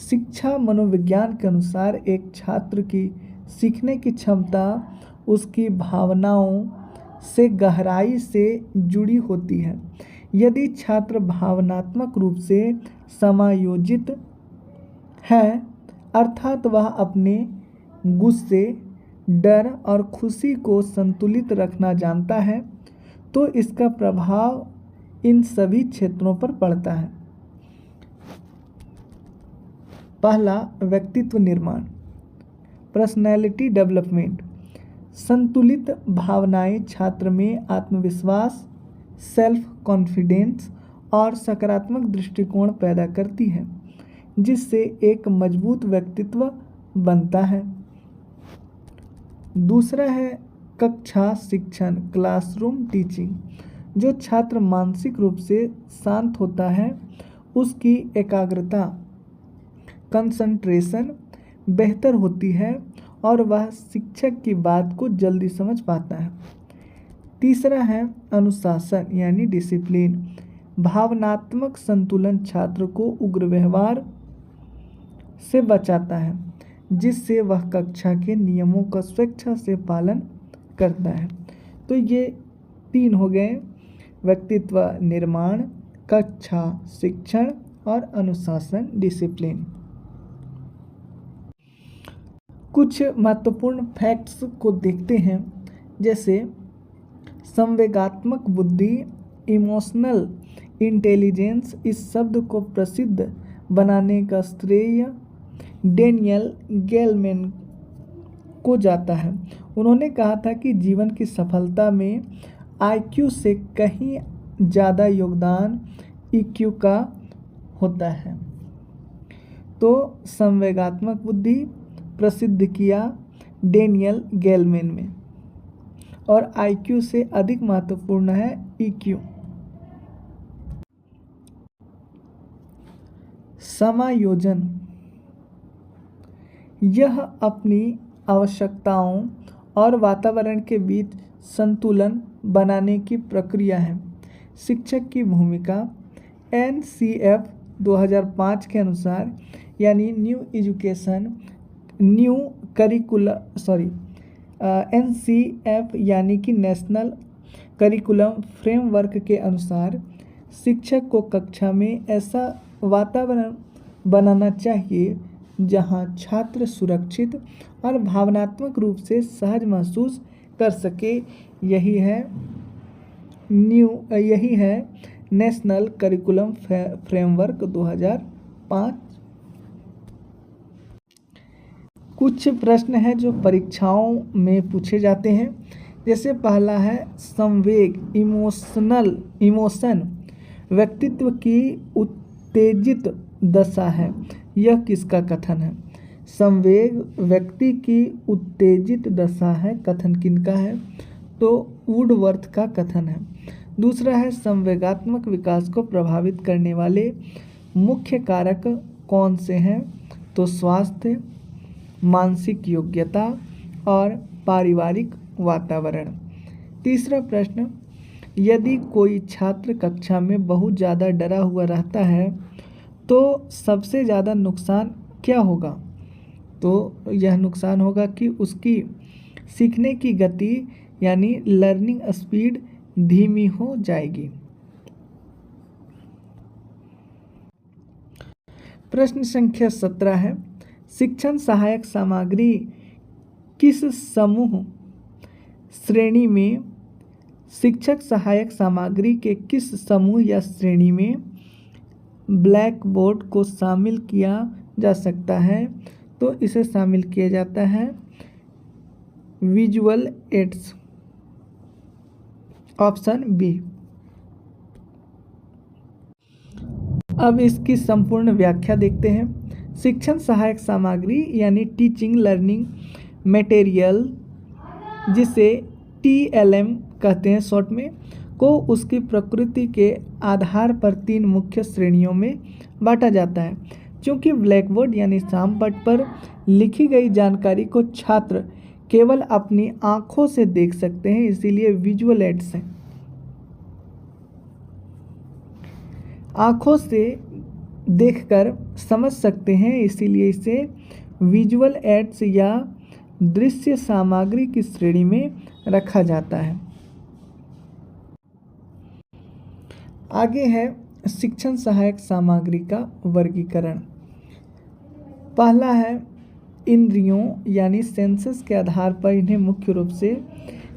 शिक्षा मनोविज्ञान के अनुसार एक छात्र की सीखने की क्षमता उसकी भावनाओं से गहराई से जुड़ी होती है। यदि छात्र भावनात्मक रूप से समायोजित है, अर्थात वह अपने गुस्से, डर और खुशी को संतुलित रखना जानता है, तो इसका प्रभाव इन सभी क्षेत्रों पर पड़ता है। पहला, व्यक्तित्व निर्माण, पर्सनैलिटी डेवलपमेंट। संतुलित भावनाएं छात्र में आत्मविश्वास, सेल्फ कॉन्फिडेंस और सकारात्मक दृष्टिकोण पैदा करती है, जिससे एक मजबूत व्यक्तित्व बनता है। दूसरा है कक्षा शिक्षण, क्लासरूम टीचिंग। जो छात्र मानसिक रूप से शांत होता है, उसकी एकाग्रता, कंसंट्रेशन बेहतर होती है और वह शिक्षक की बात को जल्दी समझ पाता है। तीसरा है अनुशासन यानी डिसिप्लिन। भावनात्मक संतुलन छात्र को उग्र व्यवहार से बचाता है, जिससे वह कक्षा के नियमों का स्वेच्छा से पालन करता है। तो ये 3 हो गए, व्यक्तित्व निर्माण, कक्षा शिक्षण और अनुशासन डिसिप्लिन। कुछ महत्वपूर्ण फैक्ट्स को देखते हैं, जैसे संवेगात्मक बुद्धि, इमोशनल इंटेलिजेंस। इस शब्द को प्रसिद्ध बनाने का श्रेय डेनियल गेलमैन को जाता है। उन्होंने कहा था कि जीवन की सफलता में IQ से कहीं ज़्यादा योगदान EQ का होता है। तो संवेगात्मक बुद्धि प्रसिद्ध किया डेनियल गेलमैन में, और IQ से अधिक महत्वपूर्ण है EQ। समायोजन, यह अपनी आवश्यकताओं और वातावरण के बीच संतुलन बनाने की प्रक्रिया है। शिक्षक की भूमिका NCF 2005 के अनुसार, यानी NCF यानी कि नेशनल करिकुलम फ्रेमवर्क के अनुसार, शिक्षक को कक्षा में ऐसा वातावरण बनाना चाहिए जहां छात्र सुरक्षित और भावनात्मक रूप से सहज महसूस कर सके। यही है नेशनल करिकुलम फ्रेमवर्क 2005। कुछ प्रश्न हैं जो परीक्षाओं में पूछे जाते हैं, जैसे पहला है संवेग, इमोशन व्यक्तित्व की उत्तेजित दशा है। यह किसका कथन है? संवेग व्यक्ति की उत्तेजित दशा है, कथन किनका है? तो वुडवर्थ का कथन है। दूसरा है संवेगात्मक विकास को प्रभावित करने वाले मुख्य कारक कौन से हैं? तो स्वास्थ्य, मानसिक योग्यता और पारिवारिक वातावरण। तीसरा प्रश्न, यदि कोई छात्र कक्षा में बहुत ज़्यादा डरा हुआ रहता है तो सबसे ज़्यादा नुकसान क्या होगा? तो यह नुकसान होगा कि उसकी सीखने की गति यानी लर्निंग स्पीड धीमी हो जाएगी। प्रश्न संख्या 17 है, शिक्षण सहायक सामग्री किस समूह श्रेणी में, शिक्षक सहायक सामग्री के किस समूह या श्रेणी में ब्लैक बोर्ड को शामिल किया जा सकता है? तो इसे शामिल किया जाता है विजुअल एड्स, ऑप्शन बी। अब इसकी संपूर्ण व्याख्या देखते हैं। शिक्षण सहायक सामग्री यानी टीचिंग लर्निंग मटेरियल, जिसे TLM कहते हैं शॉर्ट में, को उसकी प्रकृति के आधार पर 3 मुख्य श्रेणियों में बांटा जाता है। क्योंकि ब्लैक बोर्ड यानी सामपट पर लिखी गई जानकारी को छात्र केवल अपनी आँखों से देख सकते हैं, इसीलिए विजुअल एड्स हैं। आँखों से देखकर समझ सकते हैं, इसीलिए इसे विजुअल एड्स या दृश्य सामग्री की श्रेणी में रखा जाता है। आगे है शिक्षण सहायक सामग्री का वर्गीकरण। पहला है इंद्रियों यानी सेंसेस के आधार पर इन्हें मुख्य रूप से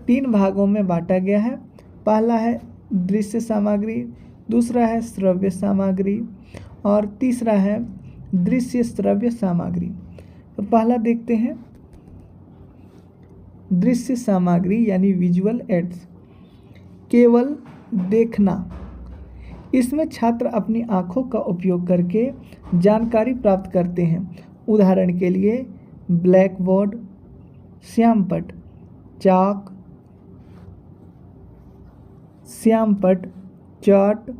3 भागों में बांटा गया है। पहला है दृश्य सामग्री, दूसरा है श्रव्य सामग्री और तीसरा है दृश्य श्रव्य सामग्री। तो पहला देखते हैं, दृश्य सामग्री यानी विजुअल एड्स। केवल देखना, इसमें छात्र अपनी आँखों का उपयोग करके जानकारी प्राप्त करते हैं। उदाहरण के लिए ब्लैक बोर्ड, श्यामपट्ट, चाक, श्यामपट्ट, चार्ट,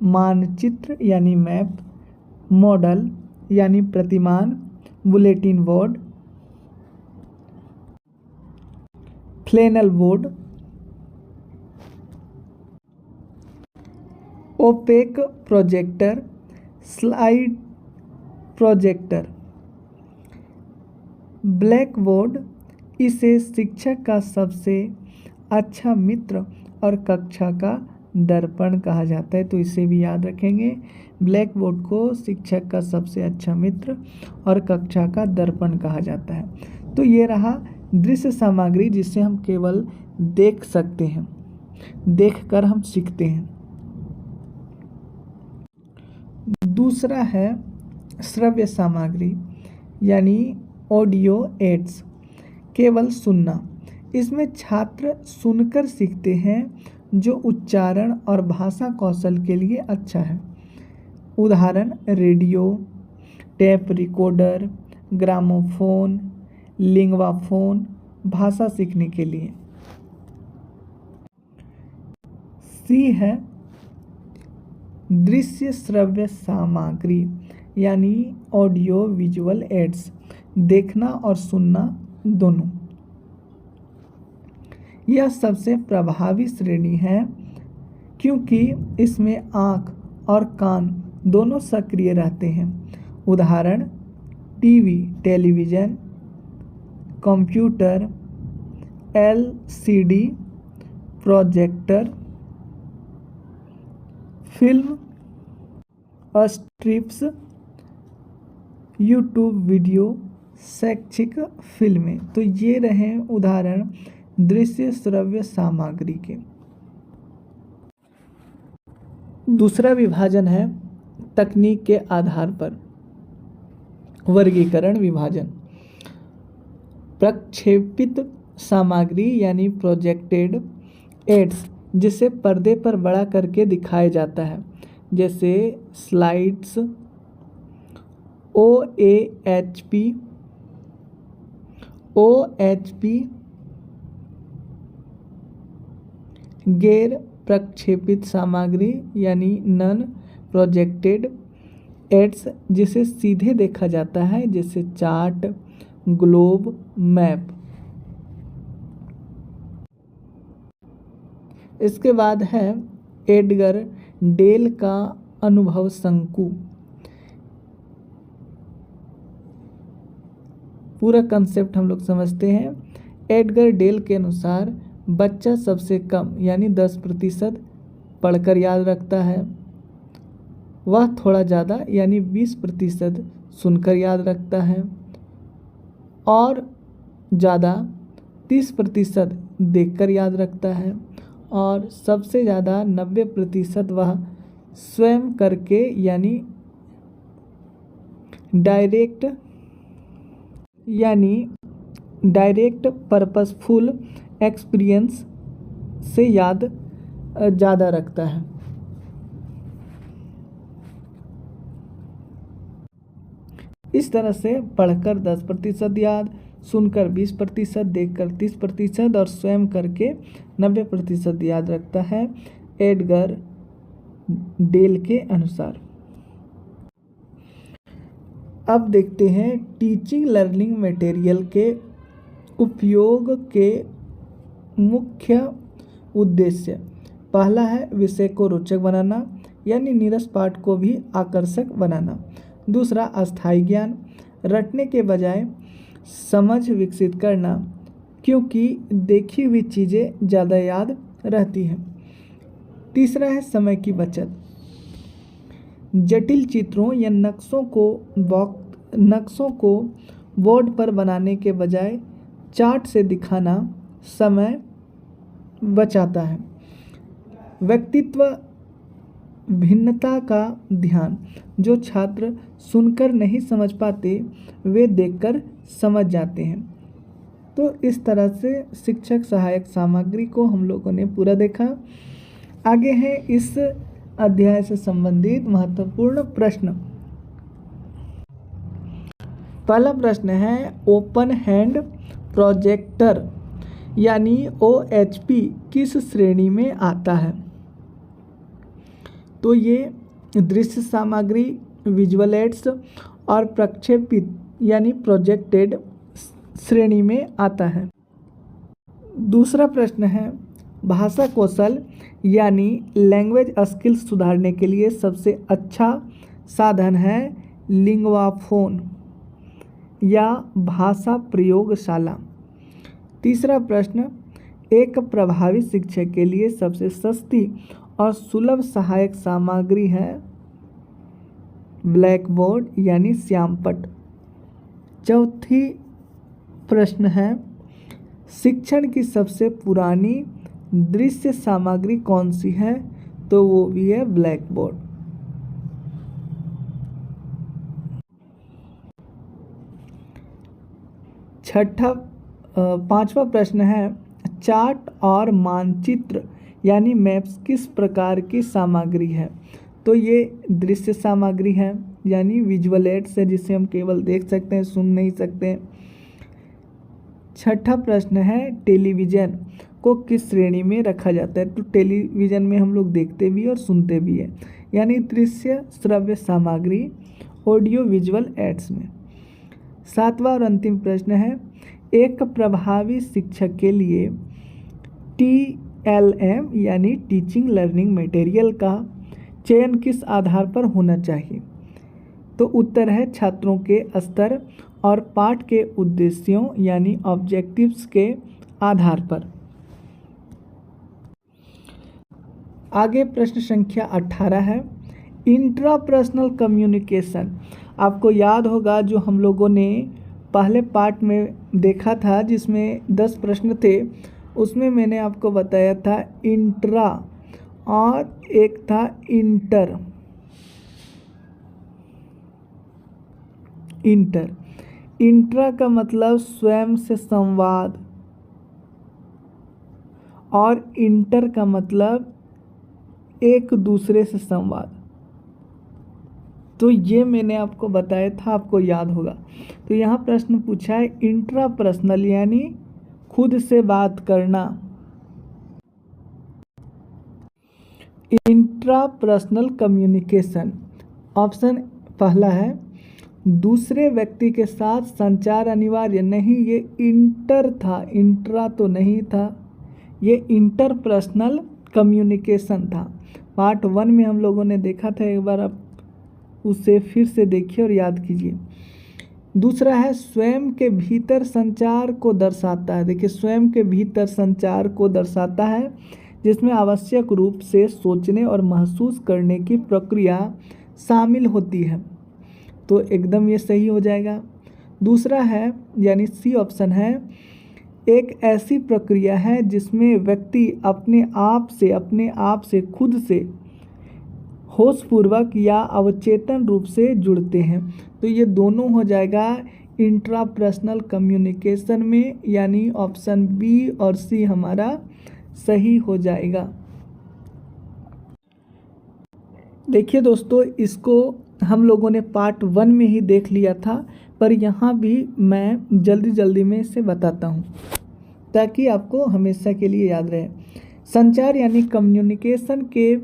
मानचित्र यानी मैप, मॉडल यानी प्रतिमान, bulletin board, flannel board, opaque projector, slide projector. Blackboard, इसे शिक्षक का सबसे अच्छा मित्र और कक्षा का दर्पण कहा जाता है, तो इसे भी याद रखेंगे। ब्लैक बोर्ड को शिक्षक का सबसे अच्छा मित्र और कक्षा का दर्पण कहा जाता है। तो ये रहा दृश्य सामग्री जिसे हम केवल देख सकते हैं, देखकर हम सीखते हैं। दूसरा है श्रव्य सामग्री यानी ऑडियो एड्स, केवल सुनना। इसमें छात्र सुनकर सीखते हैं, जो उच्चारण और भाषा कौशल के लिए अच्छा है। उदाहरण radio, tape recorder, gramophone, Linguaphone, भाषा सीखने के लिए। सी है दृश्य श्रव्य सामग्री यानी ऑडियो विजुअल एड्स, देखना और सुनना दोनों। यह सबसे प्रभावी श्रेणी है क्योंकि इसमें आँख और कान दोनों सक्रिय रहते हैं। उदाहरण TV, television, computer, LCD projector, film strips, YouTube video, शैक्षिक फिल्में। तो ये रहे उदाहरण दृश्य श्रव्य सामग्री के। दूसरा विभाजन है तकनीक के आधार पर वर्गीकरण विभाजन। प्रक्षेपित सामग्री यानी प्रोजेक्टेड एड्स, जिसे पर्दे पर बड़ा करके दिखाया जाता है, जैसे स्लाइड्स, OHP, गैर प्रक्षेपित सामग्री यानी नॉन प्रोजेक्टेड एड्स, जिसे सीधे देखा जाता है, जैसे चार्ट, ग्लोब, मैप। इसके बाद है एडगर डेल का अनुभव शंकु। पूरा कंसेप्ट हम लोग समझते हैं। एडगर डेल के अनुसार बच्चा सबसे कम यानी 10% पढ़कर याद रखता है, वह थोड़ा ज़्यादा यानी 20% सुनकर याद रखता है, और ज़्यादा 30% देखकर याद रखता है, और सबसे ज़्यादा 90% वह स्वयं करके यानी डायरेक्ट पर्पसफुल एक्सपीरियंस से याद ज़्यादा रखता है। इस तरह से पढ़कर 10% याद, सुनकर 20%, देखकर 30% और स्वयं करके 90% याद रखता है, एडगर डेल के अनुसार। अब देखते हैं टीचिंग लर्निंग मटेरियल के उपयोग के मुख्य उद्देश्य। पहला है विषय को रोचक बनाना यानी नीरस पाठ को भी आकर्षक बनाना। दूसरा अस्थायी ज्ञान, रटने के बजाय समझ विकसित करना, क्योंकि देखी हुई चीज़ें ज़्यादा याद रहती हैं। तीसरा है समय की बचत, जटिल चित्रों या नक्शों को बोर्ड पर बनाने के बजाय चार्ट से दिखाना समय बचाता है। व्यक्तित्व भिन्नता का ध्यान, जो छात्र सुनकर नहीं समझ पाते वे देखकर समझ जाते हैं। तो इस तरह से शिक्षक सहायक सामग्री को हम लोगों ने पूरा देखा। आगे है इस अध्याय से संबंधित महत्वपूर्ण प्रश्न। पहला प्रश्न है ओपन हैंड प्रोजेक्टर यानी OHP किस श्रेणी में आता है? तो ये दृश्य सामग्री, विजुअल एड्स और प्रक्षेपित यानी प्रोजेक्टेड श्रेणी में आता है। दूसरा प्रश्न है भाषा कौशल यानी लैंग्वेज स्किल्स सुधारने के लिए सबसे अच्छा साधन है लिंग्वाफोन या भाषा प्रयोगशाला। तीसरा प्रश्न एक प्रभावी शिक्षक के लिए सबसे सस्ती और सुलभ सहायक सामग्री है ब्लैक बोर्ड यानी श्यामपट्ट। चौथी प्रश्न है शिक्षण की सबसे पुरानी दृश्य सामग्री कौन सी है? तो वो भी है ब्लैक बोर्ड। पांचवा प्रश्न है चार्ट और मानचित्र यानी मैप्स किस प्रकार की सामग्री है? तो ये दृश्य सामग्री है यानी विजुअल एड्स है, जिसे हम केवल देख सकते हैं, सुन नहीं सकते। छठा प्रश्न है टेलीविज़न को किस श्रेणी में रखा जाता है? तो टेलीविज़न में हम लोग देखते भी और सुनते भी हैं, यानी दृश्य श्रव्य सामग्री ऑडियो विजुअल एड्स में। सातवां और अंतिम प्रश्न है एक प्रभावी शिक्षक के लिए TLM यानी टीचिंग लर्निंग मटेरियल का चयन किस आधार पर होना चाहिए? तो उत्तर है छात्रों के स्तर और पाठ के उद्देश्यों यानी ऑब्जेक्टिव्स के आधार पर। आगे प्रश्न संख्या 18 है इंट्रापर्सनल कम्युनिकेशन। आपको याद होगा जो हम लोगों ने पहले पार्ट में देखा था जिसमें 10 प्रश्न थे, उसमें मैंने आपको बताया था इंट्रा और एक था इंटर। इंट्रा का मतलब स्वयं से संवाद और इंटर का मतलब एक दूसरे से संवाद। तो ये मैंने आपको बताया था, आपको याद होगा। तो यहाँ प्रश्न पूछा है इंट्रापर्सनल यानी खुद से बात करना। इंट्रापर्सनल कम्युनिकेशन ऑप्शन पहला है दूसरे व्यक्ति के साथ संचार अनिवार्य नहीं, ये इंटर था, इंट्रा तो नहीं था, ये इंटरपर्सनल कम्युनिकेशन था। पार्ट 1 में हम लोगों ने देखा था, एक बार आप उसे फिर से देखिए और याद कीजिए। दूसरा है स्वयं के भीतर संचार को दर्शाता है। देखिए स्वयं के भीतर संचार को दर्शाता है जिसमें आवश्यक रूप से सोचने और महसूस करने की प्रक्रिया शामिल होती है। तो एकदम ये सही हो जाएगा। दूसरा है यानी सी ऑप्शन है एक ऐसी प्रक्रिया है जिसमें व्यक्ति अपने आप से खुद से होशपूर्वक या अवचेतन रूप से जुड़ते हैं। तो ये दोनों हो जाएगा इंट्रापर्सनल कम्युनिकेशन में, यानी ऑप्शन बी और सी हमारा सही हो जाएगा। देखिए दोस्तों, इसको हम लोगों ने पार्ट 1 में ही देख लिया था, पर यहाँ भी मैं जल्दी में इसे बताता हूँ ताकि आपको हमेशा के लिए याद रहे। संचार यानी कम्युनिकेशन के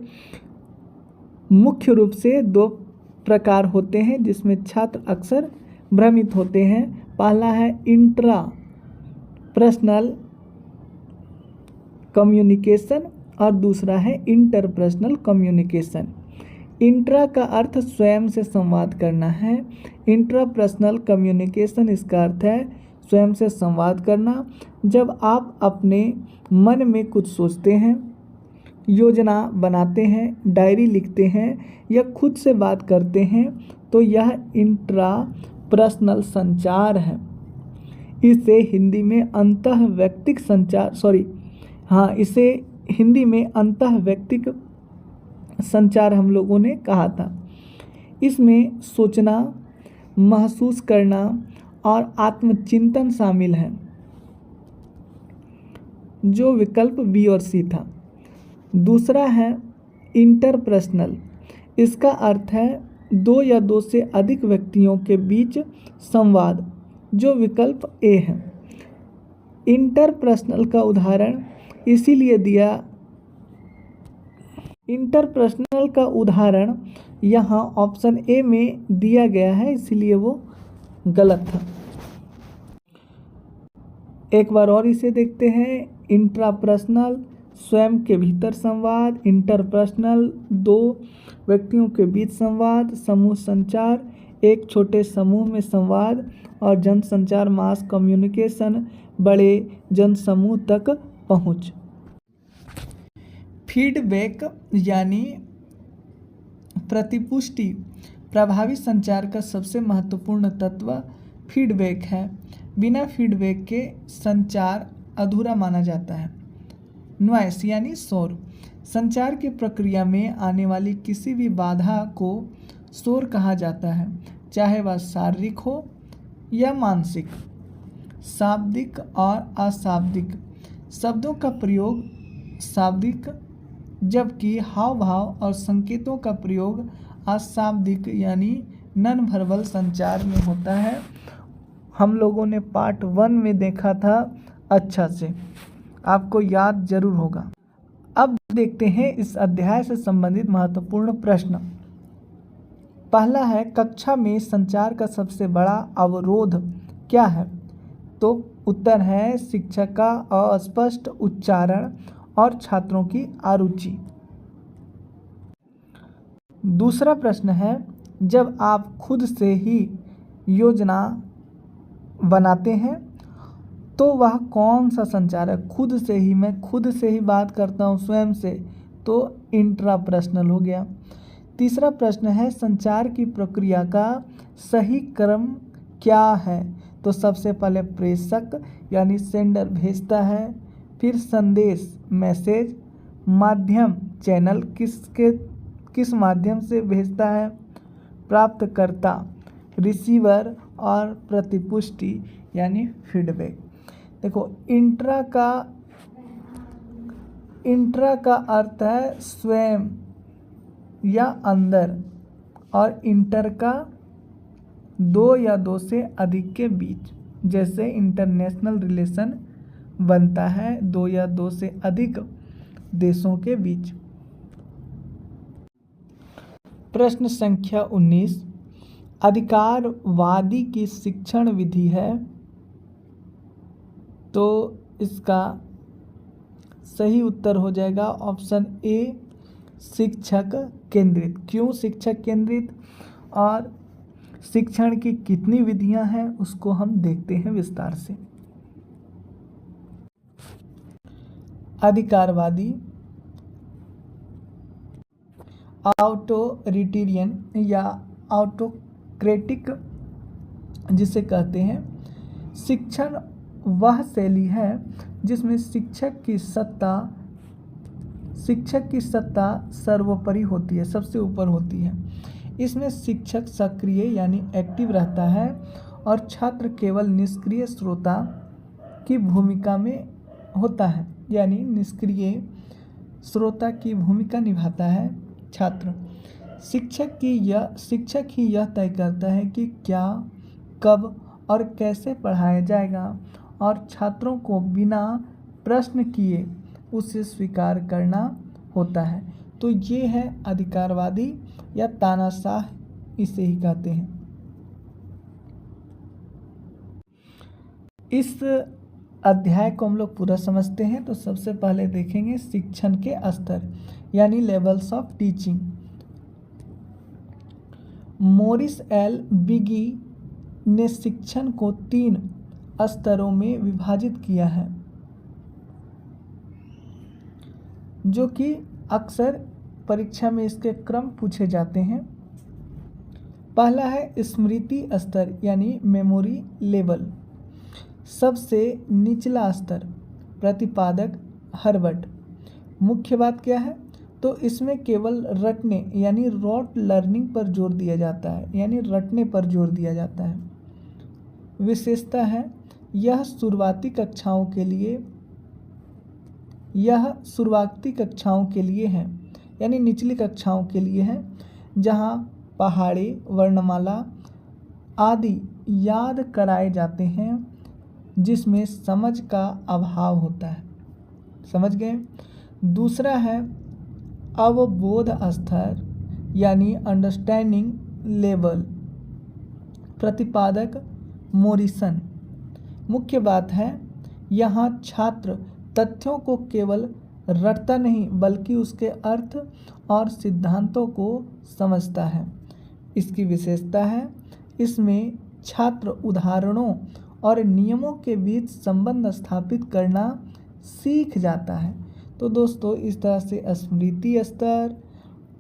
मुख्य रूप से 2 प्रकार होते हैं जिसमें छात्र अक्सर भ्रमित होते हैं। पहला है इंट्रा पर्सनल कम्युनिकेशन और दूसरा है इंटरपर्सनल कम्युनिकेशन। इंट्रा का अर्थ स्वयं से संवाद करना है, इंट्रापर्सनल कम्युनिकेशन इसका अर्थ है स्वयं से संवाद करना। जब आप अपने मन में कुछ सोचते हैं, योजना बनाते हैं, डायरी लिखते हैं या खुद से बात करते हैं तो यह इंट्रापर्सनल संचार है। इसे हिंदी में इसे हिंदी में अंतःवैयक्तिक संचार हम लोगों ने कहा था। इसमें सोचना, महसूस करना और आत्मचिंतन शामिल है, जो विकल्प बी और सी था। दूसरा है इंटरपर्सनल। इसका अर्थ है दो या दो से अधिक व्यक्तियों के बीच संवाद, जो विकल्प ए है। इंटरपर्सनल का उदाहरण इसीलिए दिया, इंटरपर्सनल का उदाहरण यहाँ ऑप्शन ए में दिया गया है, इसीलिए वो गलत था। एक बार और इसे देखते हैं। इंट्रापर्सनल स्वयं के भीतर संवाद, इंटरपर्सनल दो व्यक्तियों के बीच संवाद, समूह संचार एक छोटे समूह में संवाद, और जनसंचार मास कम्युनिकेशन बड़े जनसमूह तक पहुंच। फीडबैक यानी प्रतिपुष्टि प्रभावी संचार का सबसे महत्वपूर्ण तत्व फीडबैक है। बिना फीडबैक के संचार अधूरा माना जाता है। नॉइस यानी शोर, संचार की प्रक्रिया में आने वाली किसी भी बाधा को शोर कहा जाता है, चाहे वह शारीरिक हो या मानसिक। शाब्दिक और अशाब्दिक शब्दों का प्रयोग शाब्दिक, जबकि हाव भाव और संकेतों का प्रयोग अशाब्दिक यानी नॉन वर्बल संचार में होता है। हम लोगों ने पार्ट 1 में देखा था अच्छा से, आपको याद जरूर होगा। अब देखते हैं इस अध्याय से संबंधित महत्वपूर्ण प्रश्न। पहला है, कक्षा में संचार का सबसे बड़ा अवरोध क्या है? तो उत्तर है शिक्षक का अस्पष्ट उच्चारण और छात्रों की अरुचि। दूसरा प्रश्न है, जब आप खुद से ही योजना बनाते हैं तो वह कौन सा संचार है? खुद से ही, मैं खुद से ही बात करता हूँ स्वयं से, तो इंट्रापर्सनल हो गया। तीसरा प्रश्न है, संचार की प्रक्रिया का सही क्रम क्या है? तो सबसे पहले प्रेषक यानी सेंडर भेजता है, फिर संदेश मैसेज, माध्यम चैनल किस माध्यम से भेजता है, प्राप्तकर्ता रिसीवर, और प्रतिपुष्टि यानी फीडबैक। देखो इंट्रा का अर्थ है स्वयं या अंदर, और इंटर का दो या दो से अधिक के बीच, जैसे इंटरनेशनल रिलेशन बनता है दो या दो से अधिक देशों के बीच। प्रश्न संख्या 19, अधिकारवादी की शिक्षण विधि है? तो इसका सही उत्तर हो जाएगा ऑप्शन ए, शिक्षक केंद्रित। क्यों शिक्षक केंद्रित? और शिक्षण की कितनी विधियां हैं उसको हम देखते हैं विस्तार से। अधिकारवादी, ऑटोरिटेरियन या ऑटोक्रेटिक जिसे कहते हैं, शिक्षण वह शैली है जिसमें शिक्षक की सत्ता सर्वोपरि होती है, सबसे ऊपर होती है। इसमें शिक्षक सक्रिय यानी एक्टिव रहता है और छात्र केवल निष्क्रिय श्रोता की भूमिका में होता है, यानी निष्क्रिय श्रोता की भूमिका निभाता है छात्र। शिक्षक ही यह तय करता है कि क्या, कब और कैसे पढ़ाया जाएगा, और छात्रों को बिना प्रश्न किए उसे स्वीकार करना होता है। तो ये है अधिकारवादी या तानाशाह, इसे ही कहते हैं। इस अध्याय को हम लोग पूरा समझते हैं तो सबसे पहले देखेंगे शिक्षण के स्तर यानी levels of teaching. Morris L Bigge ने शिक्षण को 3 स्तरों में विभाजित किया है, जो कि अक्सर परीक्षा में इसके क्रम पूछे जाते हैं। पहला है स्मृति स्तर यानी मेमोरी लेवल। सबसे निचला स्तर प्रतिपादक हर्बर्ट। मुख्य बात क्या है? तो इसमें केवल रटने यानी रॉट लर्निंग पर जोर दिया जाता है, यानी रटने पर जोर दिया जाता है। विशेषता है यह शुरुआती कक्षाओं के लिए है, यानी निचली कक्षाओं के लिए है, जहां पहाड़ी वर्णमाला आदि याद कराए जाते हैं, जिसमें समझ का अभाव होता है। समझ गए। दूसरा है अवबोध स्तर यानी अंडरस्टैंडिंग लेवल। प्रतिपादक मोरिसन। मुख्य बात है यहाँ छात्र तथ्यों को केवल रटता नहीं बल्कि उसके अर्थ और सिद्धांतों को समझता है। इसकी विशेषता है इसमें छात्र उदाहरणों और नियमों के बीच संबंध स्थापित करना सीख जाता है। तो दोस्तों इस तरह से स्मृति स्तर,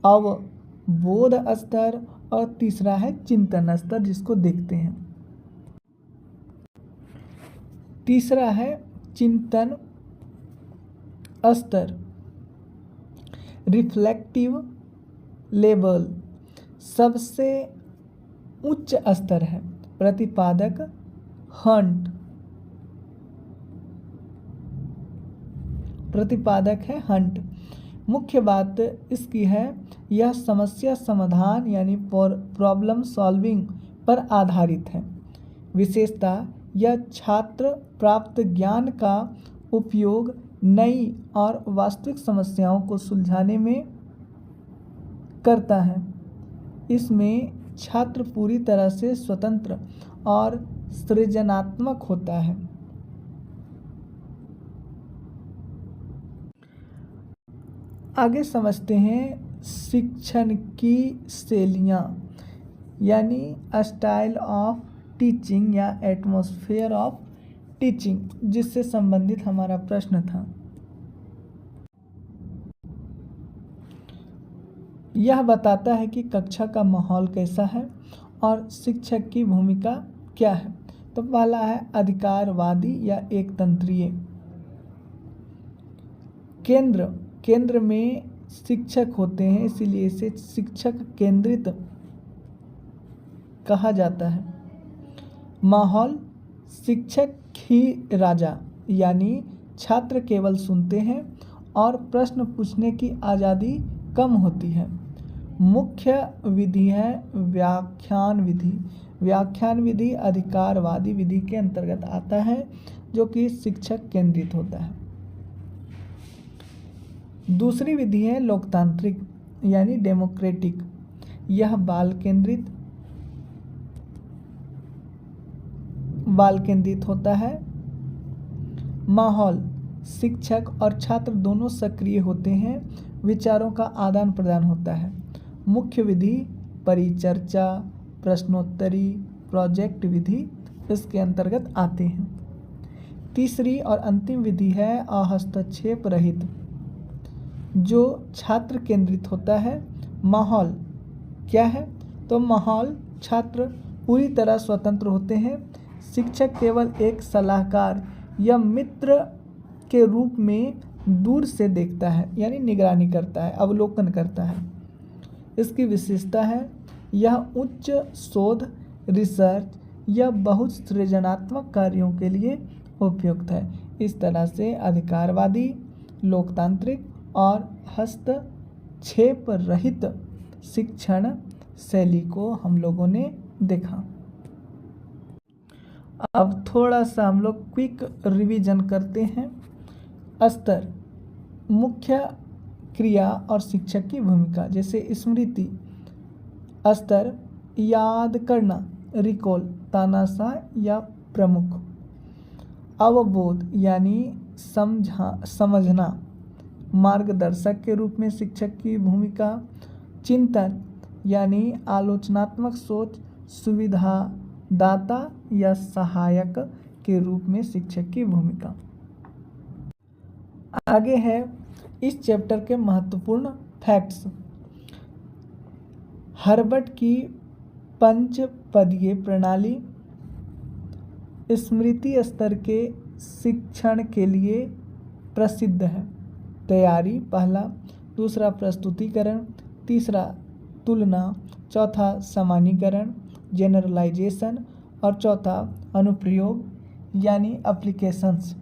अवबोध स्तर और तीसरा है चिंतन स्तर, जिसको देखते हैं। तीसरा है चिंतन स्तर, रिफ्लेक्टिव लेवल, सबसे उच्च स्तर है। प्रतिपादक हंट। प्रतिपादक है हंट। मुख्य बात इसकी है यह समस्या समाधान यानी प्रॉब्लम सॉल्विंग पर आधारित है। विशेषता यह छात्र प्राप्त ज्ञान का उपयोग नई और वास्तविक समस्याओं को सुलझाने में करता है। इसमें छात्र पूरी तरह से स्वतंत्र और सृजनात्मक होता है। आगे समझते हैं शिक्षण की शैलियाँ यानी स्टाइल ऑफ टीचिंग या एटमॉस्फेयर ऑफ टीचिंग, जिससे संबंधित हमारा प्रश्न था। यह बताता है कि कक्षा का माहौल कैसा है और शिक्षक की भूमिका क्या है। तो पहला है अधिकारवादी या एकतंत्रीय। केंद्र में शिक्षक होते हैं, इसीलिए इसे शिक्षक केंद्रित कहा जाता है। माहौल शिक्षक ही राजा, यानी छात्र केवल सुनते हैं और प्रश्न पूछने की आज़ादी कम होती है। मुख्य विधि है व्याख्यान विधि। व्याख्यान विधि अधिकारवादी विधि के अंतर्गत आता है, जो कि शिक्षक केंद्रित होता है। दूसरी विधि है लोकतांत्रिक यानी डेमोक्रेटिक। यह बाल केंद्रित होता है। माहौल शिक्षक और छात्र दोनों सक्रिय होते हैं, विचारों का आदान प्रदान होता है। मुख्य विधि परिचर्चा, प्रश्नोत्तरी, प्रोजेक्ट विधि इसके अंतर्गत आते हैं। तीसरी और अंतिम विधि है हस्तक्षेप रहित, जो छात्र केंद्रित होता है। माहौल क्या है? तो माहौल छात्र पूरी तरह स्वतंत्र होते हैं। शिक्षक केवल एक सलाहकार या मित्र के रूप में दूर से देखता है, यानी निगरानी करता है, अवलोकन करता है। इसकी विशेषता है यह उच्च शोध, रिसर्च या बहुत सृजनात्मक कार्यों के लिए उपयुक्त है। इस तरह से अधिकारवादी, लोकतांत्रिक और हस्तक्षेप रहित शिक्षण शैली को हम लोगों ने देखा। अब थोड़ा सा हम लोग क्विक रिवीजन करते हैं। स्तर, मुख्य क्रिया और शिक्षक की भूमिका। जैसे स्मृति स्तर, याद करना, रिकॉल, तानाशाह या प्रमुख। अवबोध यानी समझना, मार्गदर्शक के रूप में शिक्षक की भूमिका। चिंतन यानी आलोचनात्मक सोच, सुविधादाता या सहायक के रूप में शिक्षक की भूमिका। आगे है इस चैप्टर के महत्वपूर्ण फैक्ट्स। हार्वर्ड की पंचपदीय प्रणाली स्मृति स्तर के शिक्षण के लिए प्रसिद्ध है। तैयारी, पहला दूसरा प्रस्तुतिकरण, तीसरा तुलना, चौथा सामान्यीकरण जनरलाइजेशन और चौथा अनुप्रयोग यानी एप्लीकेशंस।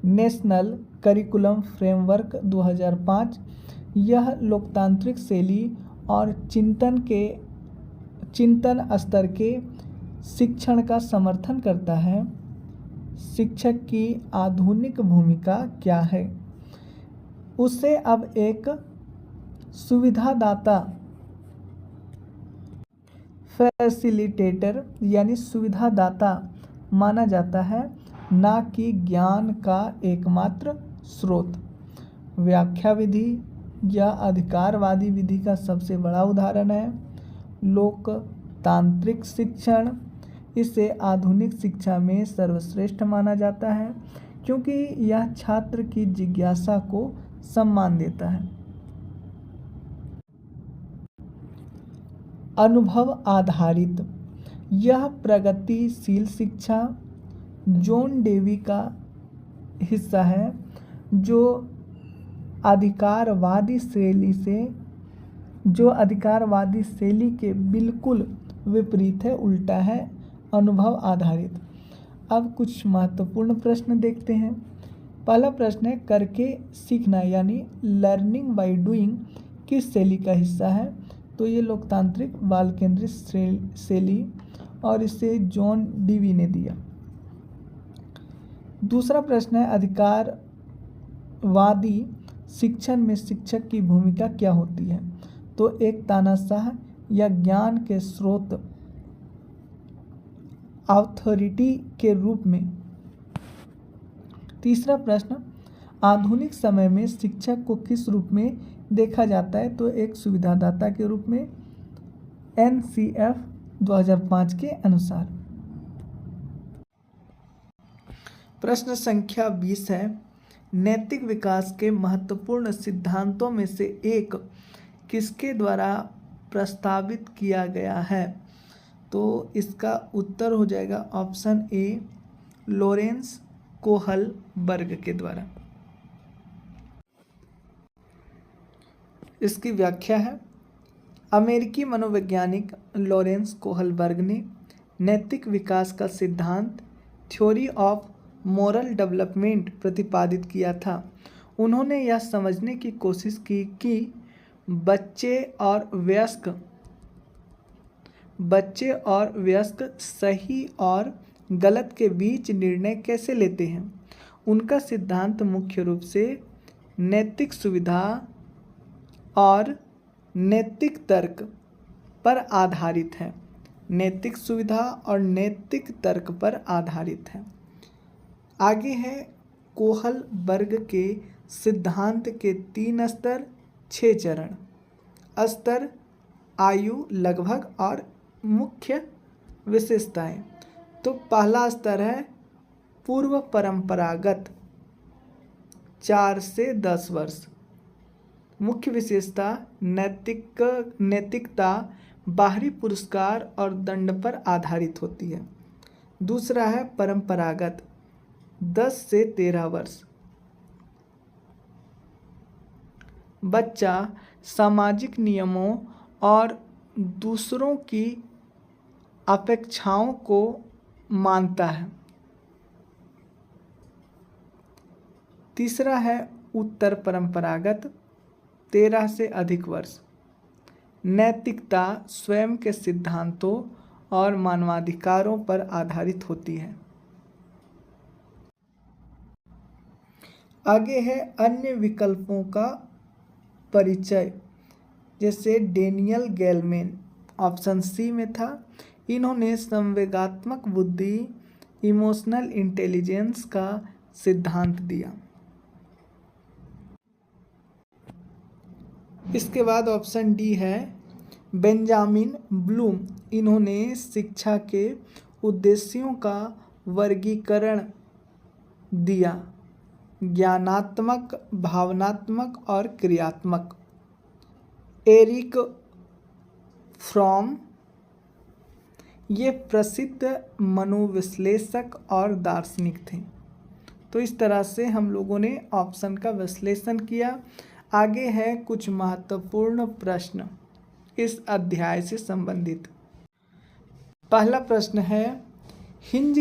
नेशनल करिकुलम फ्रेमवर्क 2005 यह लोकतांत्रिक शैली और चिंतन स्तर के शिक्षण का समर्थन करता है। शिक्षक की आधुनिक भूमिका क्या है? उसे अब एक सुविधादाता फैसिलिटेटर यानी सुविधादाता माना जाता है, ना कि ज्ञान का एकमात्र स्रोत। व्याख्या विधि या अधिकारवादी विधि का सबसे बड़ा उदाहरण है लोकतांत्रिक शिक्षण। इसे आधुनिक शिक्षा में सर्वश्रेष्ठ माना जाता है क्योंकि यह छात्र की जिज्ञासा को सम्मान देता है। अनुभव आधारित यह प्रगतिशील शिक्षा जॉन डेवी का हिस्सा है जो अधिकारवादी शैली के बिल्कुल विपरीत है, उल्टा है अनुभव आधारित। अब कुछ महत्वपूर्ण प्रश्न देखते हैं। पहला प्रश्न है करके सीखना यानी लर्निंग बाय डूइंग किस शैली का हिस्सा है? तो ये लोकतांत्रिक बाल केंद्रित शैली और इसे जॉन डेवी ने दिया। दूसरा प्रश्न है अधिकारवादी शिक्षण में शिक्षक की भूमिका क्या होती है? तो एक तानाशाह या ज्ञान के स्रोत अथॉरिटी के रूप में। तीसरा प्रश्न आधुनिक समय में शिक्षक को किस रूप में देखा जाता है? तो एक सुविधादाता के रूप में NCF 2005 के अनुसार। प्रश्न संख्या 20 है नैतिक विकास के महत्वपूर्ण सिद्धांतों में से एक किसके द्वारा प्रस्तावित किया गया है? तो इसका उत्तर हो जाएगा ऑप्शन ए लॉरेंस कोहलबर्ग के द्वारा। इसकी व्याख्या है अमेरिकी मनोवैज्ञानिक लॉरेंस कोहलबर्ग ने नैतिक विकास का सिद्धांत थ्योरी ऑफ मोरल डेवलपमेंट प्रतिपादित किया था। उन्होंने यह समझने की कोशिश की कि बच्चे और वयस्क सही और गलत के बीच निर्णय कैसे लेते हैं। उनका सिद्धांत मुख्य रूप से नैतिक सुविधा और नैतिक तर्क पर आधारित है। नैतिक सुविधा और नैतिक तर्क पर आधारित है। आगे है कोहलबर्ग के सिद्धांत के 3 स्तर 6 चरण। स्तर आयु लगभग और मुख्य विशेषताएं। तो पहला स्तर है पूर्व परंपरागत 4 से 10 वर्ष। मुख्य विशेषता नैतिकता बाहरी पुरस्कार और दंड पर आधारित होती है। दूसरा है परंपरागत 10 से 13 वर्ष। बच्चा सामाजिक नियमों और दूसरों की अपेक्षाओं को मानता है। तीसरा है उत्तर परंपरागत 13 से अधिक वर्ष। नैतिकता स्वयं के सिद्धांतों और मानवाधिकारों पर आधारित होती है। आगे है अन्य विकल्पों का परिचय। जैसे डेनियल गैलमैन ऑप्शन सी में था। इन्होंने संवेगात्मक बुद्धि इमोशनल इंटेलिजेंस का सिद्धांत दिया। इसके बाद ऑप्शन डी है बेंजामिन ब्लूम। इन्होंने शिक्षा के उद्देश्यों का वर्गीकरण दिया, ज्ञानात्मक, भावनात्मक और क्रियात्मक। एरिक फ्रॉम ये प्रसिद्ध मनोविश्लेषक और दार्शनिक थे। तो इस तरह से हम लोगों ने ऑप्शन का विश्लेषण किया। आगे है कुछ महत्वपूर्ण प्रश्न इस अध्याय से संबंधित। पहला प्रश्न है, हिंज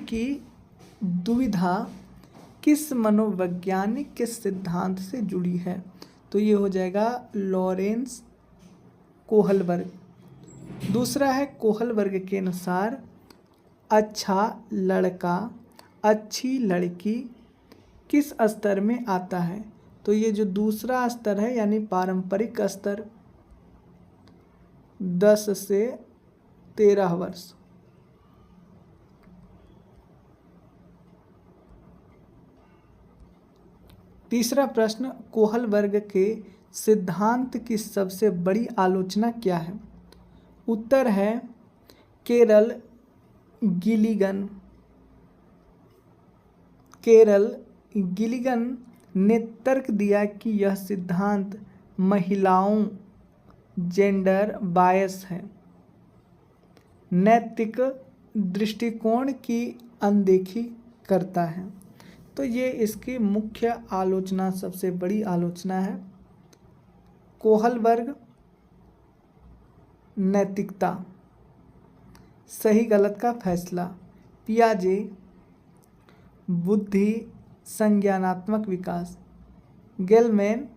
की दुविधा किस मनोवैज्ञानिक के सिद्धांत से जुड़ी है? तो ये हो जाएगा लॉरेंस कोहलबर्ग। दूसरा है, कोहलबर्ग के अनुसार अच्छा लड़का अच्छी लड़की किस स्तर में आता है? तो ये जो दूसरा स्तर है यानी पारंपरिक स्तर 10 से 13 वर्ष। तीसरा प्रश्न, कोहलबर्ग के सिद्धांत की सबसे बड़ी आलोचना क्या है? उत्तर है केरल गिलिगन ने तर्क दिया कि यह सिद्धांत महिलाओं जेंडर बायस है, नैतिक दृष्टिकोण की अनदेखी करता है। तो ये इसकी मुख्य आलोचना, सबसे बड़ी आलोचना है। कोहलबर्ग नैतिकता, सही गलत का फैसला। पियाजे बुद्धि संज्ञानात्मक विकास, गेलमैन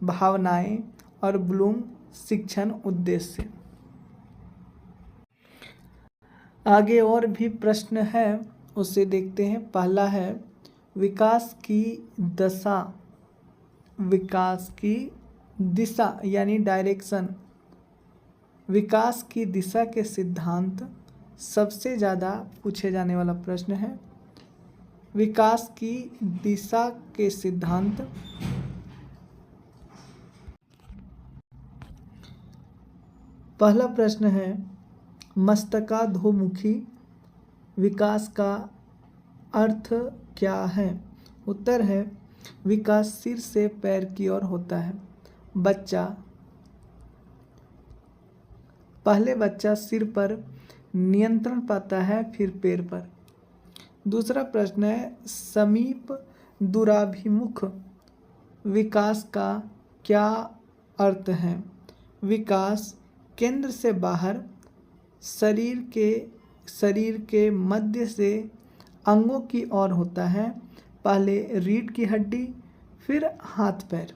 भावनाएं और ब्लूम शिक्षण उद्देश्य। आगे और भी प्रश्न है, उसे देखते हैं। पहला है, विकास की दिशा यानी डायरेक्शन, विकास की दिशा के सिद्धांत सबसे ज़्यादा पूछे जाने वाला प्रश्न है। विकास की दिशा के सिद्धांत। पहला प्रश्न है, मस्तकाधोमुखी विकास का अर्थ क्या है? उत्तर है, विकास सिर से पैर की ओर होता है। पहले बच्चा सिर पर नियंत्रण पाता है, फिर पैर पर। दूसरा प्रश्न है, समीप दूराभिमुख विकास का क्या अर्थ है? विकास केंद्र से बाहर शरीर के मध्य से अंगों की ओर होता है, पहले रीढ़ की हड्डी फिर हाथ पैर।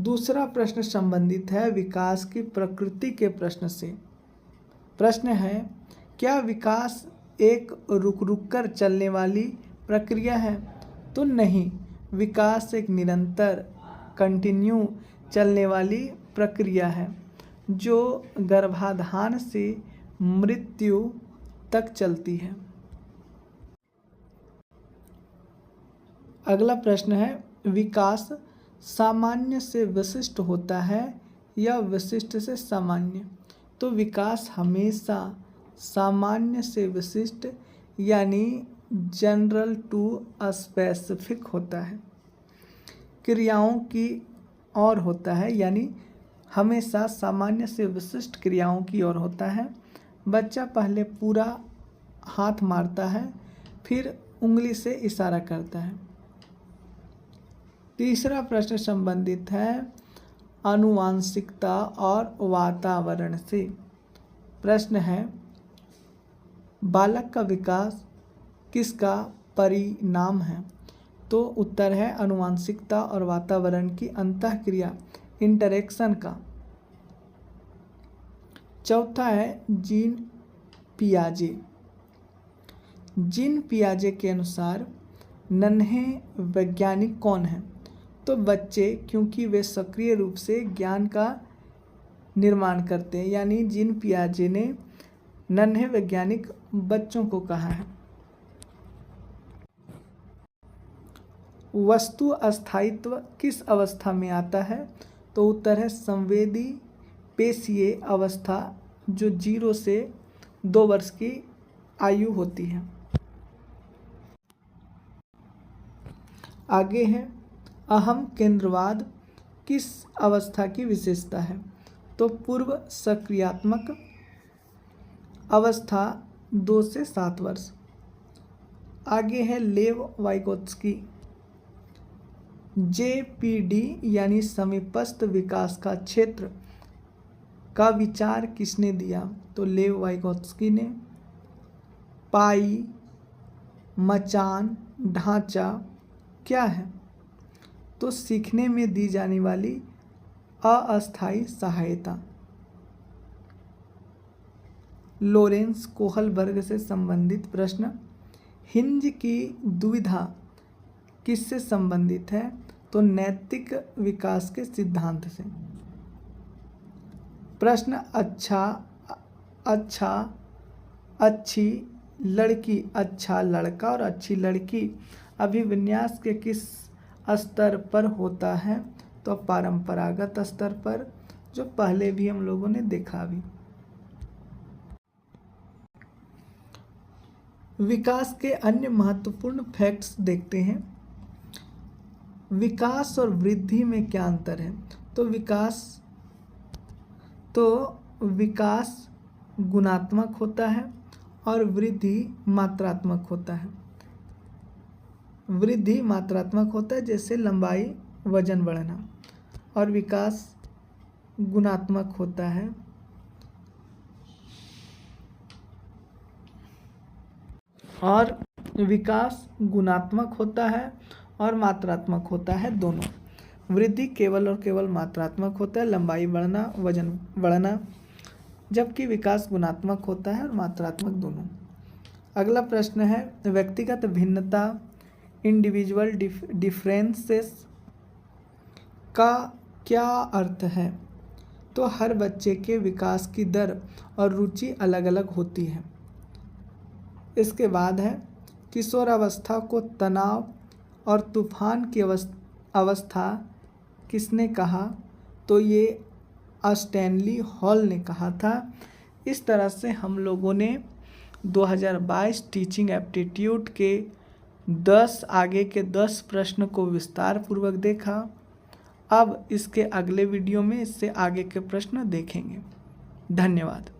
दूसरा प्रश्न संबंधित है विकास की प्रकृति के प्रश्न से। प्रश्न है, क्या विकास एक रुक कर चलने वाली प्रक्रिया है? तो नहीं, विकास एक निरंतर कंटिन्यू चलने वाली प्रक्रिया है जो गर्भाधान से मृत्यु तक चलती है। अगला प्रश्न है, विकास सामान्य से विशिष्ट होता है या विशिष्ट से सामान्य? तो विकास हमेशा सामान्य से विशिष्ट यानी जनरल टू स्पेसिफिक होता है, क्रियाओं की ओर होता है, यानी हमेशा सामान्य से विशिष्ट क्रियाओं की ओर होता है। बच्चा पहले पूरा हाथ मारता है, फिर उंगली से इशारा करता है। तीसरा प्रश्न संबंधित है आनुवांशिकता और वातावरण से। प्रश्न है, बालक का विकास किसका परिणाम है? तो उत्तर है आनुवांशिकता और वातावरण की अंतःक्रिया, इंटरेक्शन का। चौथा है जीन पियाजे के अनुसार नन्हे वैज्ञानिक कौन हैं? तो बच्चे, क्योंकि वे सक्रिय रूप से ज्ञान का निर्माण करते हैं, यानी जीन पियाजे ने नन्हे वैज्ञानिक बच्चों को कहा है। वस्तु अस्थायित्व किस अवस्था में आता है? तो उत्तर है संवेदी पेशीय अवस्था, जो 0 से 2 वर्ष की आयु होती है। आगे है, अहम केंद्रवाद किस अवस्था की विशेषता है? तो पूर्व सक्रियात्मक अवस्था 2 से 7 वर्ष। आगे है लेव वाइगोत्स्की। JPD यानी समीपस्थ विकास का क्षेत्र का विचार किसने दिया? तो लेव वाइगोत्स्की ने। पाई, मचान, ढांचा क्या है? तो सीखने में दी जाने वाली अस्थायी सहायता। लोरेंस कोहलबर्ग से संबंधित प्रश्न। हिंज की दुविधा किससे संबंधित है? तो नैतिक विकास के सिद्धांत से। प्रश्न अच्छा, अच्छी लड़की, अच्छा लड़का और अच्छी लड़की अभिविन्यास के किस स्तर पर होता है? तो परंपरागत स्तर पर, जो पहले भी हम लोगों ने देखा भी। विकास के अन्य महत्वपूर्ण फैक्ट्स देखते हैं। विकास और वृद्धि में क्या अंतर है? तो विकास गुणात्मक होता है और वृद्धि मात्रात्मक होता है। वृद्धि मात्रात्मक होता है, जैसे लंबाई, वजन बढ़ना, और विकास गुणात्मक होता है। और विकास गुणात्मक होता है और मात्रात्मक होता है, दोनों। वृद्धि केवल और केवल मात्रात्मक होता है, लंबाई बढ़ना, वजन बढ़ना, जबकि विकास गुणात्मक होता है और मात्रात्मक, दोनों। अगला प्रश्न है व्यक्तिगत भिन्नता, इंडिविजुअल डिफरेंसेस का क्या अर्थ है? तो हर बच्चे के विकास की दर और रुचि अलग अलग होती है। इसके बाद है किशोरावस्था को तनाव और तूफान की अवस्था किसने कहा? तो ये स्टैनली हॉल ने कहा था। इस तरह से हम लोगों ने 2022 टीचिंग एप्टीट्यूड के 10 प्रश्न को विस्तार पूर्वक देखा। अब इसके अगले वीडियो में इससे आगे के प्रश्न देखेंगे। धन्यवाद।